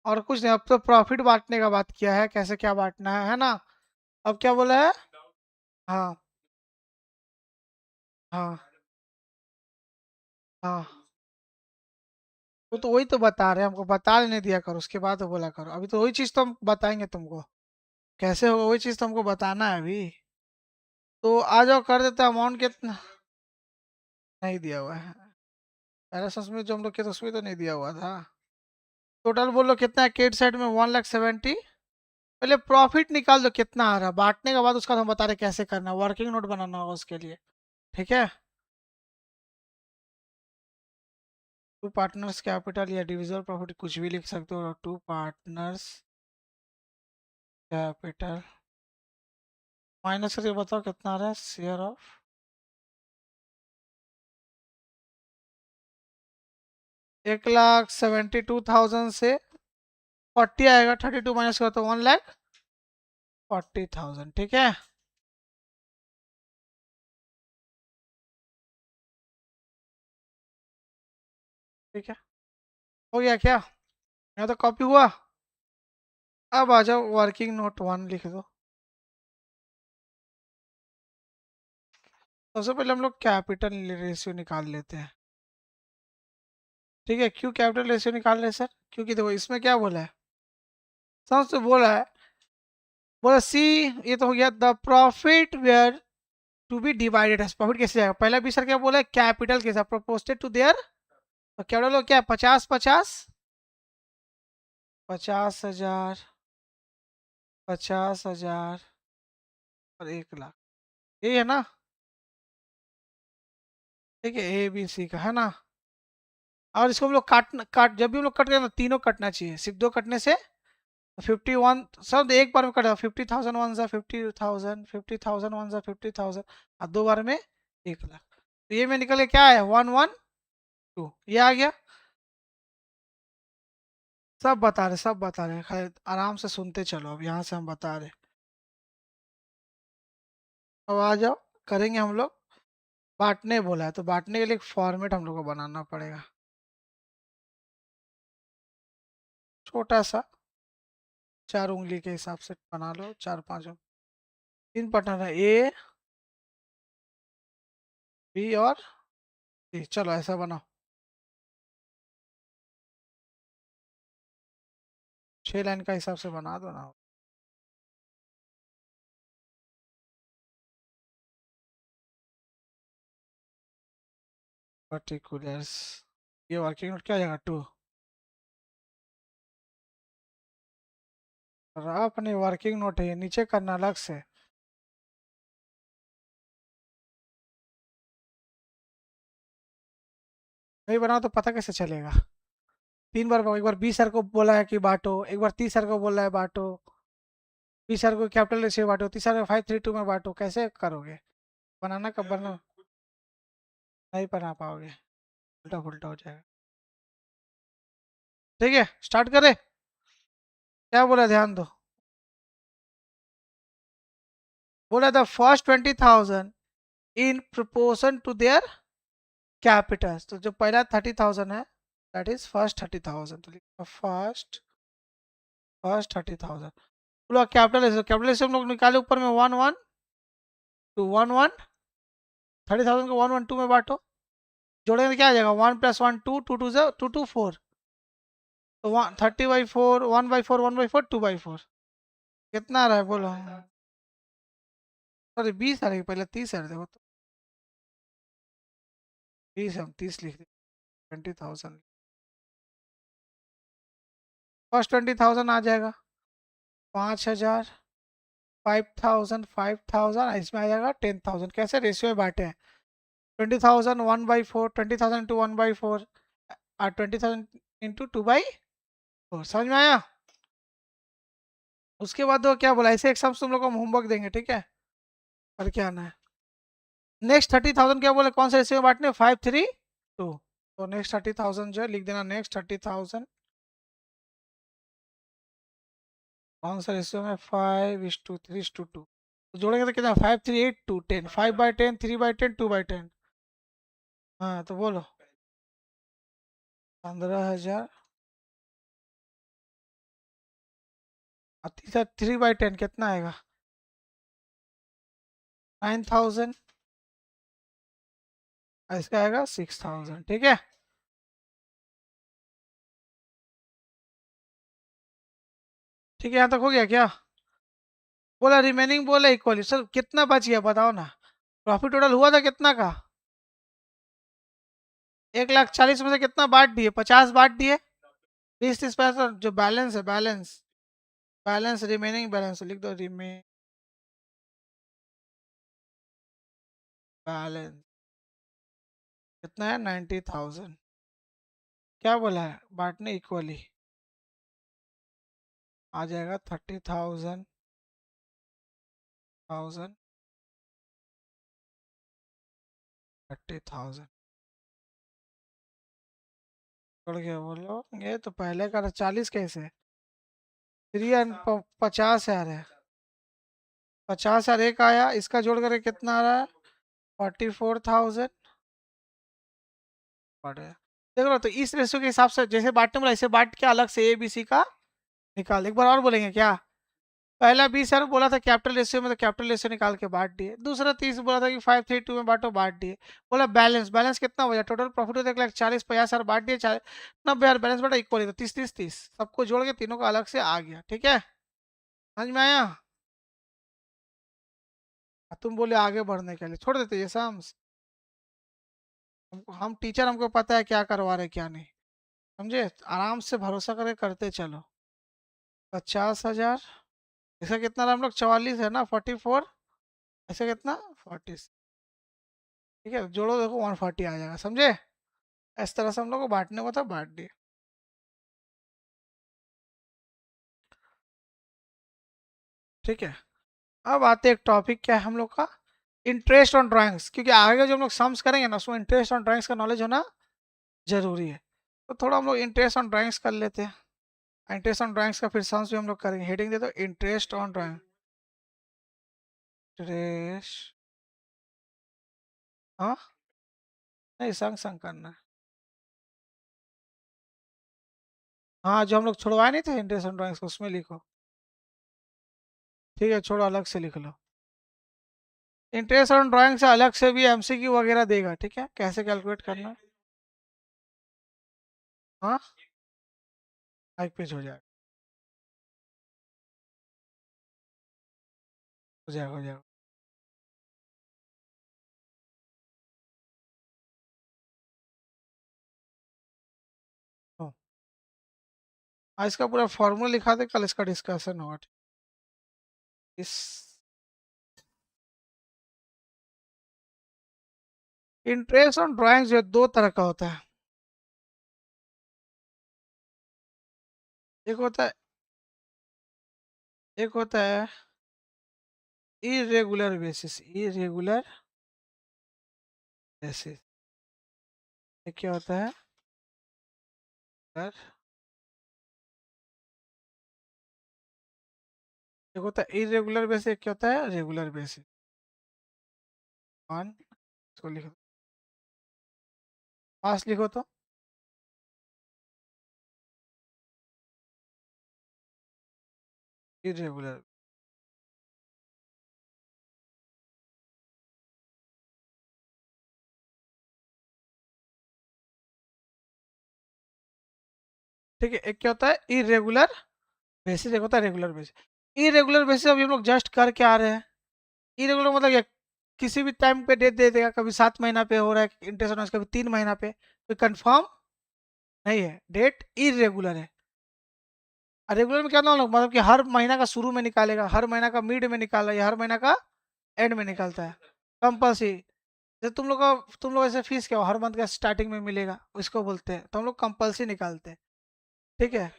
और कुछ नहीं, अब तो प्रॉफिट बांटने का बात किया है, कैसे क्या बांटना है ना। अब क्या बोला है, हाँ हाँ हाँ वो तो वही तो बता रहे हैं, हमको बता लेने दिया करो, उसके बाद तो बोला करो। अभी तो वही चीज़ तो हम बताएंगे तुमको, कैसे होगा वही चीज़ तो हमको बताना है अभी। तो आ जाओ, कर देते, अमाउंट कितना नहीं दिया हुआ है पहले सच में, जो हम लोग के तो उसमें तो नहीं दिया हुआ था। टोटल बोलो कितना है, केट साइड में 1,70,000। पहले प्रॉफिट निकाल दो कितना आ रहा है, बांटने के बाद उसका हम बता रहे कैसे करना है, वर्किंग नोट बनाना होगा उसके लिए। ठीक है, टू पार्टनर्स कैपिटल या डिविजिबल प्रॉफिट कुछ भी लिख सकते हो, टू पार्टनर्स कैपिटल माइनस करके बताओ कितना आ रहा है, शेयर ऑफ 1,72,000 से 40 आएगा, 32 माइनस करो तो 1,40,000। ठीक है, ठीक है, हो गया क्या, यहाँ तो कॉपी हुआ। अब आ जाओ, वर्किंग नोट 1 लिख दो। सबसे पहले हम लोग कैपिटल रेशियो निकाल लेते हैं। ठीक है, क्यों कैपिटल रेशियो निकाल रहे हैं सर, क्योंकि देखो इसमें क्या बोला है, सबसे बोला है, बोला सी, ये तो हो गया, the profit were to be divided, profit कैसे जाएगा, पहला भी सर क्या बोला है, कैपिटल के साथ प्रोपोस्टेड टू देयर, तो क्या बोलो, क्या 50-50, 50,000, 50,000 और 1,00,000, यही है ना। ठीक है, ए बी सी का है ना। और इसको हम लोग काट जब भी हम लोग कट रहे हैं तो तीनों कटना चाहिए, सिर्फ दो कटने से 51 सब एक बार में कटा, 50,000 वन सा 50,000, 50,000 वन सा 50,000, और दो बार में 1,00,000। तो ये में निकल के क्या है, 112, ये आ गया। सब बता रहे, सब बता रहे, खाली आराम से सुनते चलो, अब यहाँ से हम बता रहे। अब आ जाओ, करेंगे हम लोग, बांटने बोला है तो बांटने के लिए एक फॉर्मेट हम लोग को बनाना पड़ेगा, छोटा सा, 4 उंगली के हिसाब से बना लो, 4-5 तीन पार्टनर है, ए बी और सी, चलो ऐसा बनाओ, 6 लाइन का हिसाब से बना दो ना। पर्टिकुलर्स, ये वर्किंग नोट क्या आ जाएगा, 2, और अपने वर्किंग नोट है, ये नीचे करना अलग से। नहीं बनाओ तो पता कैसे चलेगा, 3 बार, एक बार 20 सर को बोला है कि बांटो, एक बार 30 सर को बोला है बांटो, 20 सर को कैपिटल से बांटो, 30 सर को 5-3-2 में बांटो, कैसे करोगे, बनाना कब बना, नहीं बना पाओगे, उल्टा पुल्टा हो जाएगा। ठीक है, स्टार्ट करें, क्या बोला ध्यान दो, बोला the first 20,000 in proportion to their capital, तो जो पहला 30,000 है, दैट इज फर्स्ट 30,000, तो लिखो फर्स्ट 30,000, बोला कैपिटल से हम लोग निकाले ऊपर में 1-1 to 1-1, 30,000 को 1-1-2 में बांटो, जोड़ेंगे तो क्या आ जाएगा, 1+1 2, 2 2 4, तो 30/4, 1/4, 1/4, 2/4, कितना आ रहा है बोलो, सॉरी 20 आ रही है, पहले 30 आ रहे, देखो तो 20, हम 30 लिख दें, 20,000, फर्स्ट 20,000 आ जाएगा, 5,000, 5,000, इसमें आ जाएगा 10,000, कैसे रेशियो में बांटे हैं, 20,000 1/4, 20,000 टू 1/4, और 20,000 इंटू 2/4, समझ में आया। उसके बाद वो क्या बोला, ऐसे एग्जाम्स तुम लोग को हम होमवर्क देंगे, ठीक है, और क्या आना है, नेक्स्ट 30,000 क्या बोले, कौन सा रेशियो में बांटने, 5-3-2, तो नेक्स्ट 30,000 जो है लिख देना, नेक्स्ट 30,000 कौन सा रेशियो में, 5:3:2, तो जोड़ेंगे तो कितना, 5 3 8 2 10, 5/10, 3/10, 2/10, हाँ तो बोलो 15,000, और तीसरा 3/10 कितना आएगा, 9,000, और इसका आएगा 6,000, ठीक है। ठीक है, यहाँ तक हो गया क्या? बोला रिमेनिंग, बोला इक्वली। सर कितना बच गया बताओ ना, प्रॉफिट टोटल हुआ था कितना का? 1,40,000 में से कितना बांट दिए? 50 बांट दिए। 20-30 पैसा जो बैलेंस है, बैलेंस, बैलेंस रिमेनिंग बैलेंस लिख दो, रिमेन बैलेंस कितना है? 90,000। क्या बोला है? बांटने इक्वली आ जाएगा 30,000, 1000, 30,000 छोड़ के बोलो। ये तो पहले का 40 कैसे? 50,000 है। 50,000 एक आया, इसका जोड़ करके कितना आ रहा है? 44,000। देख लो, तो इस रेशियो के हिसाब से जैसे बांटने बोला ऐसे बांट के अलग से ABC का निकाल। एक बार और बोलेंगे क्या? पहला 20,000 बोला था कैपिटल रेशियो में, तो कैपिटल रेशियो निकाल के बांट दिए। दूसरा 30 बोला था कि 532 में बांटो, बांट दिए। बोला बैलेंस, बैलेंस कितना हो जाए? टोटल प्रॉफिट होता है 1,40,000, 50,000 बांट दिए, 90,000 बैलेंस बटा इक्वल, तो 30-30-30 सबको जोड़ के तीनों का अलग से आ गया। ठीक है, समझ में आया? तुम बोले आगे बढ़ने के लिए छोड़ देते ये सम्स। हम टीचर, हमको पता है क्या करवा रहे क्या नहीं, समझे? आराम से भरोसा करके करते चलो। 50,000, इसका कितना रहा हम लोग? 44 है ना, 44। ऐसे कितना? 40। ठीक है, जोड़ो देखो 140 आ जाएगा, समझे? इस तरह से हम लोग को बांटने को था, बांट दिए। ठीक है, अब आते हैं एक टॉपिक, क्या है हम लोग का? इंटरेस्ट ऑन ड्राइंग्स, क्योंकि आगे जो हम लोग सम्स करेंगे ना उसमें इंटरेस्ट ऑन ड्राइंग्स का नॉलेज होना जरूरी है। तो थोड़ा हम लोग इंटरेस्ट ऑन ड्राइंग्स कर लेते हैं। इंटरेस्ट ऑन ड्राइंग्स का फिर सम्स भी हम लोग करेंगे। हेडिंग दे दो, इंटरेस्ट ऑन ड्राइंग। इंटरेस्ट, हाँ, नहीं संग संग करना है। हाँ, जो हम लोग छुड़वाए नहीं थे इंटरेस्ट ऑन ड्राइंग्स को, उसमें लिखो। ठीक है, छोड़ो, अलग से लिख लो। इंटरेस्ट ऑन ड्राइंग से अलग से भी MCQ वगैरह देगा, ठीक है, कैसे कैलकुलेट करना है। हाँ, एक पेज हो जाएगा, हो जाएगा, हो जाएगा। हाँ, आज इसका पूरा फॉर्मूला लिखा दे, कल इसका डिस्कशन होगा। इस इंटरेस्ट ऑन ड्राइंग जो है दो तरह का होता है। एक होता है, एक होता है इरेगुलर बेसिस, इरेगुलर बेसिस। ये क्या होता है? सर, एक होता है इरेगुलर बेसिस, एक क्या होता है? Regular basis. वन, इसको लिखो, पास लिखो तो। इरेगुलर, ठीक है। एक क्या होता है? इरेगुलर बेसिस, एक होता है रेगुलर बेसिस। इरेगुलर बेसिस अभी हम लोग जस्ट करके आ रहे हैं। इरेगुलर मतलब ये किसी भी टाइम पे डेट दे देगा, कभी 7 महीना पे हो रहा है इंटरेस्ट, कभी 3 महीना पे, कोई कंफर्म नहीं है। डेट इरेगुलर है। और रेगुलर में क्या ना, मतलब कि हर महीना का शुरू में निकालेगा, हर महीना का मिड में निकाला, या हर महीना का एंड में निकालता है। कंपल्सरी, जैसे तुम लोग का, तुम लोग ऐसे फीस क्या हो, हर मंथ का स्टार्टिंग में मिलेगा, इसको बोलते हैं, तो हम लोग कंपल्सरी निकालते हैं। ठीक है,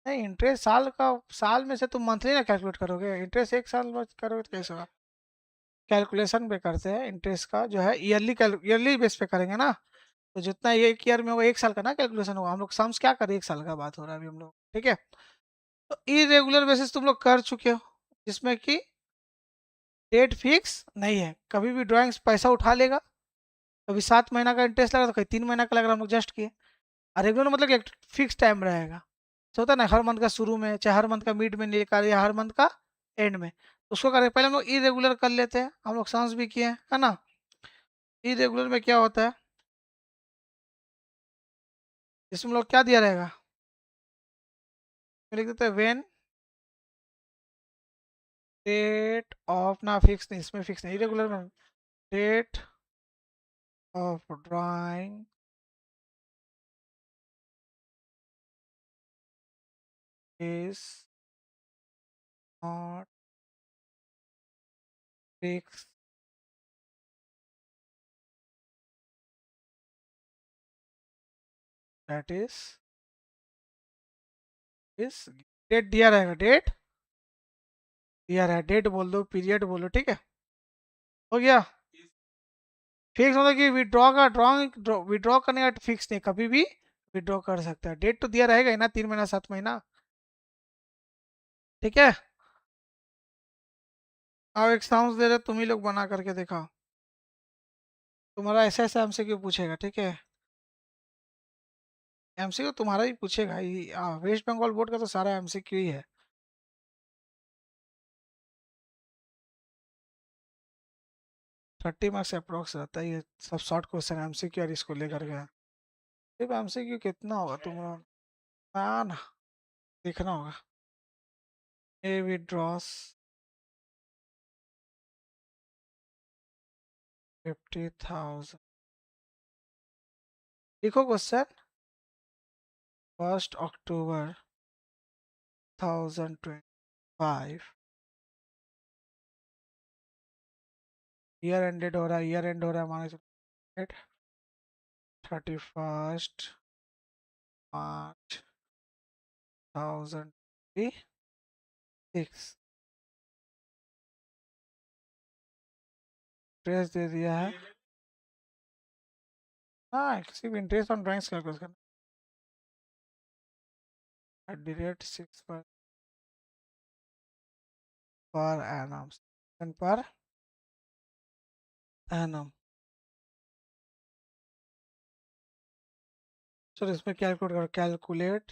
नहीं इंटरेस्ट साल का, साल में से तुम मंथली ना कैलकुलेट करोगे, इंटरेस्ट एक साल बाद करोगे तो कैसे होगा? कैलकुलेशन पे करते हैं इंटरेस्ट का, जो है ईयरली, ईयरली बेस पे करेंगे ना। तो जितना ये एक ईयर में होगा, एक साल का ना कैलकुलेशन होगा। हम लोग सम्स क्या करें, एक साल का बात हो रहा है अभी हम लोग, ठीक है। तो इरेगुलर बेसिस तुम लोग कर चुके हो, जिसमें कि डेट फिक्स नहीं है, कभी भी ड्राइंग्स पैसा उठा लेगा। कभी 7 महीना का इंटरेस्ट लगा, तो कभी 3 महीना का लग रहा, हम लोग जस्ट किए। और रेगुलर मतलब कि एक फिक्स टाइम रहेगा। तो होता है ना, हर मंथ का शुरू में, चाहे हर मंथ का मिड में निकाले, या हर मंथ का एंड में। उसको करें, पहले हम लोग इरेगुलर कर लेते हैं, हम लोग सांस भी किए हैं, है ना। इरेगुलर में क्या होता है? इसमें लोग क्या दिया रहेगा? लिख देते हैं व्हेन डेट ऑफ, ना फिक्स नहीं, इसमें फिक्स नहीं, रेगुलर में date of drawing is not fix, that is date दिया रहेगा, डेट दिया रहेगा, डेट बोल दो, पीरियड बोलो, ठीक है, हो गया। फिक्स मतलब कि विड्रॉ का ड्रॉइंग, विड्रॉ करने का फिक्स नहीं, कभी भी विड्रॉ कर सकता है, डेट तो दिया रहेगा ही ना, 3 महीना 7 महीना, ठीक है। अब एक साउंड दे रहे, तुम ही लोग बना करके दिखाओ, तुम्हारा ऐसा ऐसा एमसीक्यू पूछेगा, ठीक है, एमसीक्यू तुम्हारा ही पूछेगा, वेस्ट बंगाल बोर्ड का तो सारा एमसीक्यू ही है। 30 मार्क्स अप्रोक्स रहता है ये सब शॉर्ट क्वेश्चन एमसीक्यू, और इसको लेकर के सिर्फ एमसीक्यू कितना होगा तुम्हारा, ना देखना होगा। ए विड्रॉस 50,000, लिखो क्वेश्चन, 1 अक्टूबर 2025, ईयर एंडेड हो रहा है, ईयर एंड हो रहा है हमारे 31 मार्च 2026, इंटरेस्ट दे दिया है, हाँ किसी भी इंटरेस्ट ऑन ड्राइंग्स कैलकुलेट करना, @6 पर एनम पर एनम। चलो इसमें कैलकुलेट करो, calculate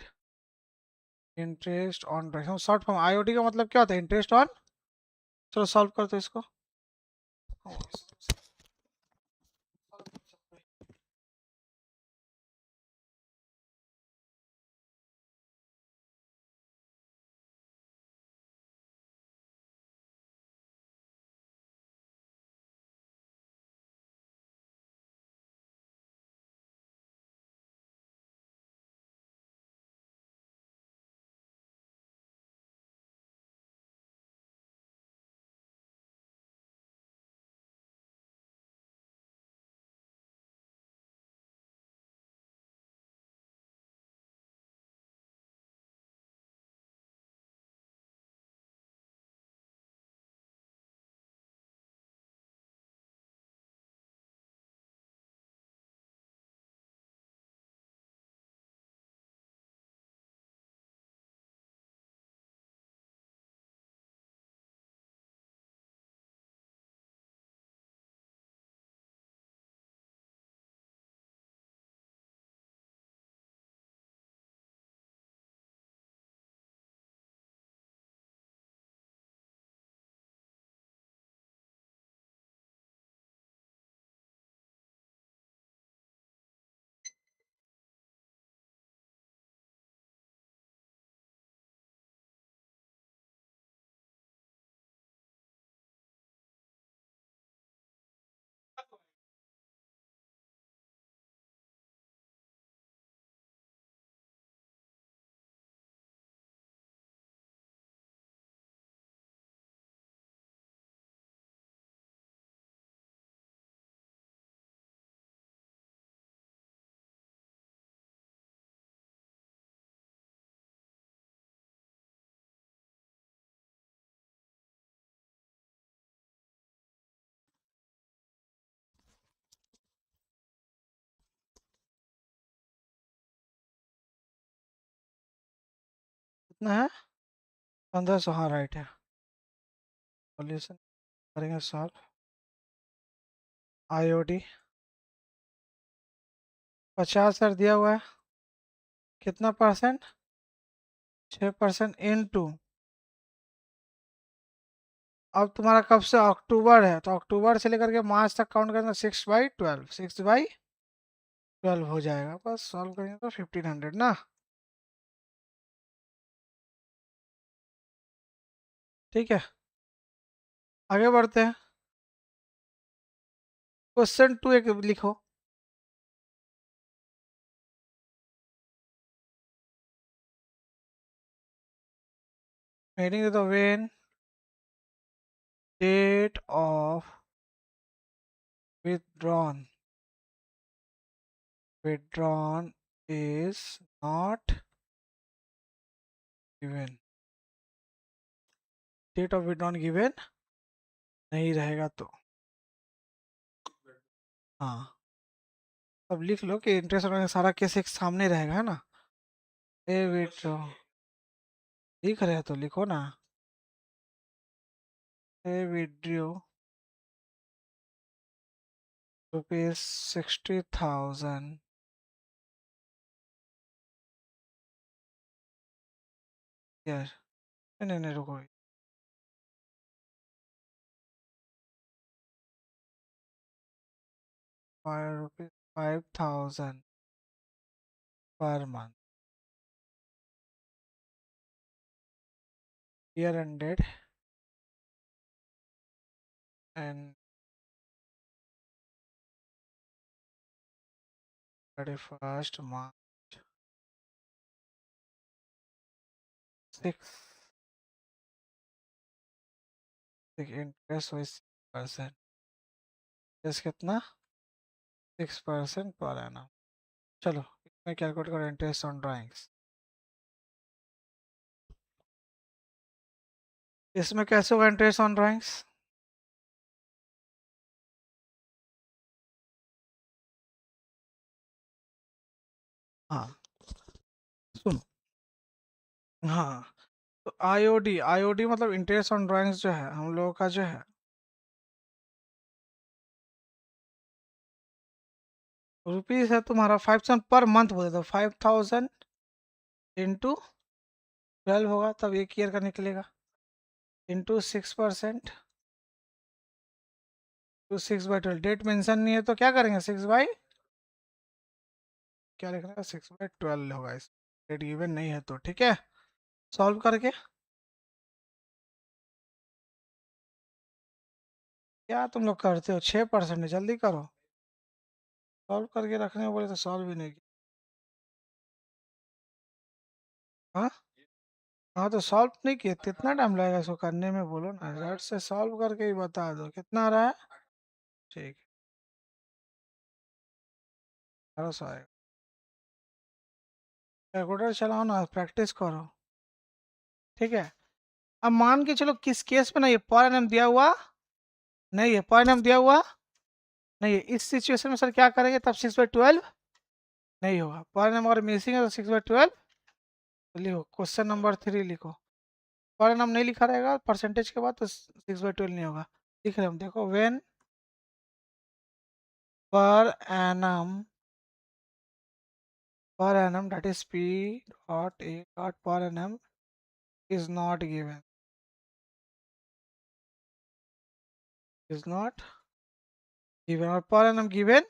interest on drawing, short form IOD का मतलब क्या होता है, इंटरेस्ट ऑन, चलो सॉल्व कर दो इसको। कितना है, 1500, हाँ राइट है, सॉल्यूशन करेंगे सॉल्व, आईओडी 50 दिया हुआ है, कितना परसेंट, 6% इन टू, अब तुम्हारा कब से अक्टूबर है, तो अक्टूबर से लेकर के मार्च तक काउंट करना, 6/12, 6/12 हो जाएगा, बस सॉल्व करेंगे तो 1500 ना, ठीक है, आगे बढ़ते हैं। क्वेश्चन 2 एक लिखो। हेडिंग दे दो, when date of withdrawn withdrawn is not given, date of withdrawn given नहीं रहेगा तो हाँ, अब लिख लो कि इंटरेस्ट का सारा केस एक सामने रहेगा, है ना। ए विड्रॉ लिख रहे हो तो लिखो ना। ए विड्रॉ ₹60,000, यार नहीं नहीं रुको, ₹5,000 per month, year ended and 31st March 6, interest हुई 6%, इंटरेस्ट कितना, 6% पर एनम। चलो इसमें कैलकुलेट करो इंटरेस्ट ऑन ड्राइंग्स। इसमें कैसे होगा इंटरेस्ट ऑन ड्राइंग्स? हाँ सुनो, हाँ तो आईओडी, आईओडी मतलब इंटरेस्ट ऑन ड्राइंग्स जो है हम लोगों का जो है, रुपीज है तुम्हारा 5,000 पर मंथ बोले तो 5,000 इंटू 12 होगा, तब एक ईयर का निकलेगा, इंटू 6%, टू 6/12। डेट मेंशन नहीं है तो क्या करेंगे, 6 बाई क्या लिखना है, 6/12 होगा इस, डेट गिवन नहीं है तो, ठीक है। सॉल्व करके, क्या तुम लोग करते हो, 6%, जल्दी करो। सॉल्व करके रखने को बोले तो सॉल्व ही नहीं किया। हाँ हाँ तो सॉल्व नहीं किए, कितना टाइम लगेगा इसको करने में, बोलो ना, झट से सॉल्व करके ही बता दो कितना आ रहा है। ठीक है, 1200 आएगा। कैलकुलेटर चलाओ ना, प्रैक्टिस करो, ठीक है। अब मान के चलो किस केस में, ना ये पर एनम दिया हुआ नहीं है, पर एनम दिया हुआ नहीं है, इस सिचुएशन में सर क्या करेंगे, तब 6/12 नहीं होगा, पर एनम अगर मिसिंग है तो 6/12 लिखो। क्वेश्चन नंबर 3 लिखो, पर एनम नहीं लिखा रहेगा परसेंटेज के बाद तो 6/12 नहीं होगा। लिख रहे हम, देखो, when per annum, per annum, that is P dot A dot per annum is not given, is not given, और per annum given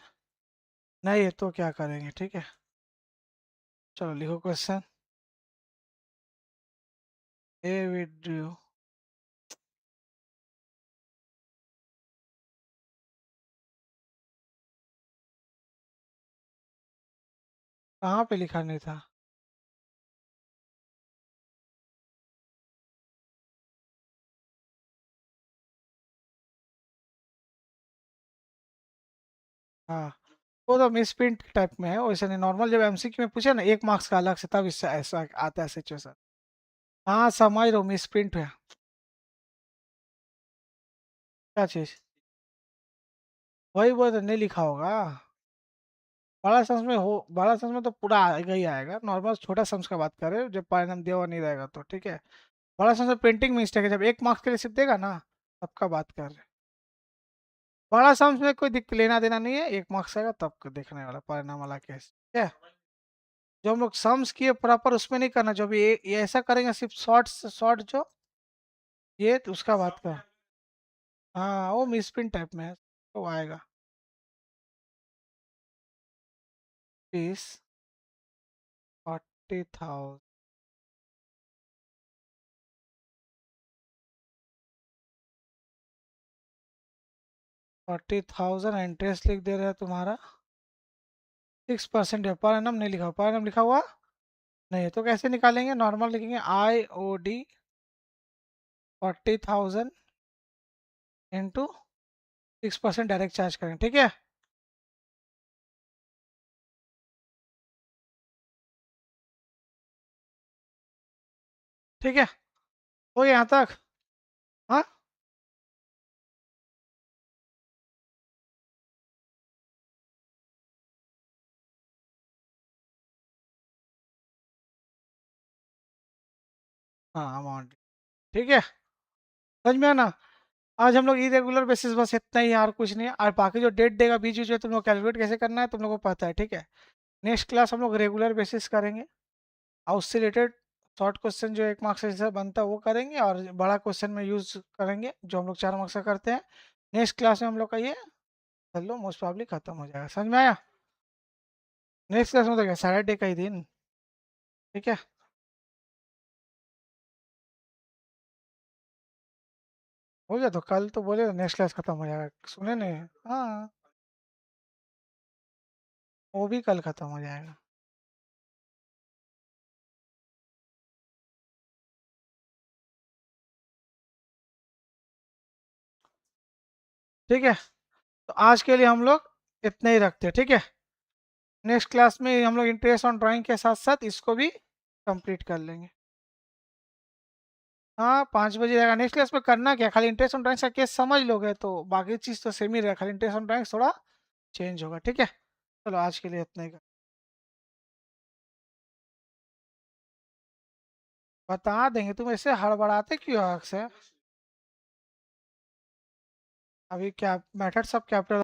नहीं है तो क्या करेंगे, ठीक है। चलो लिखो क्वेश्चन, ए विड्रू, कहाँ पे लिखा नहीं था, हाँ वो तो मिस प्रिंट टाइप में है, वैसे नहीं, नॉर्मल जब एमसीक्यू में पूछे ना 1 मार्क्स का अलग से, तब इससे ऐसा आता है सिचुएशन। हाँ समझ रहा हूँ, मिस प्रिंट है। क्या चीज, वही वो तो नहीं लिखा होगा। बड़ा सम्स में हो, बड़ा सम्स में तो पूरा आएगा ही आएगा, नॉर्मल छोटा सम्स का बात कर रहे हो, जब परिणाम दिया हुआ नहीं रहेगा तो, ठीक है। बड़ा सम्स में प्रिंटिंग मिस्टेक है, जब 1 मार्क्स के लिए सिर्फ देगा ना, तब का बात कर रहे हैं। बड़ा सम्स में कोई दिक्कत लेना देना नहीं है, 1 मार्क्स आएगा तब को देखने वाला परिणाम वाला केस, ठीक है। जो हम लोग सम्स किए प्रॉपर उसमें नहीं करना, जो भी ये ऐसा करेंगे सिर्फ शॉर्ट शॉर्ट जो ये तो उसका बात कर, हाँ वो मिसप्रिंट टाइप में है तो आएगा। 40,000 40,000 इंटरेस्ट लिख दे रहे हैं तुम्हारा 6% है। पर एनम नहीं लिखा, पर एनम लिखा हुआ नहीं है, तो कैसे निकालेंगे? नॉर्मल लिखेंगे IOD 40,000 इंटू 6% डायरेक्ट चार्ज करेंगे, ठीक है। ठीक है, हो गया यहाँ तक? हाँ, हाँ अमाउंट, ठीक है, समझ में आना। आज हम लोग इरेगुलर बेसिस बस इतना ही, और कुछ नहीं। और बाकी जो डेट देगा बीच बीच में, तुम लोग कैलकुलेट कैसे करना है तुम लोग को पता है, ठीक है। नेक्स्ट क्लास हम लोग रेगुलर बेसिस करेंगे, और उससे रिलेटेड शॉर्ट क्वेश्चन जो 1 मार्क्स से जैसा बनता है वो करेंगे, और बड़ा क्वेश्चन में यूज करेंगे जो हम लोग 4 मार्क्स का करते हैं। नेक्स्ट क्लास में हम लोग का ये चलो मोस्ट प्रॉब्ली खत्म हो जाएगा, समझ में आया? नेक्स्ट क्लास में तो क्या सैटरडे का ही दिन, ठीक है। हो गया, तो कल तो बोले नेक्स्ट क्लास खत्म हो जाएगा, सुने नहीं? हाँ, वो भी कल खत्म हो जाएगा। ठीक है, तो आज के लिए हम लोग इतने ही रखते हैं, ठीक है। नेक्स्ट क्लास में हम लोग इंटरेस्ट ऑन ड्राइंग के साथ साथ इसको भी कंप्लीट कर लेंगे। हाँ, 5 बजे रहेगा। नेक्स्ट क्लास में करना क्या, खाली इंटरेस्ट ऑन ड्राइंग का केस समझ लोगे तो बाकी चीज़ तो सेम ही रहेगा, खाली इंटरेस्ट ऑन ड्राइंग थोड़ा चेंज होगा, ठीक है। चलो आज के लिए इतना ही बता देंगे, तुम ऐसे हड़बड़ाते क्यों हो अक्सर? अभी क्या मेथड सब कैपिटल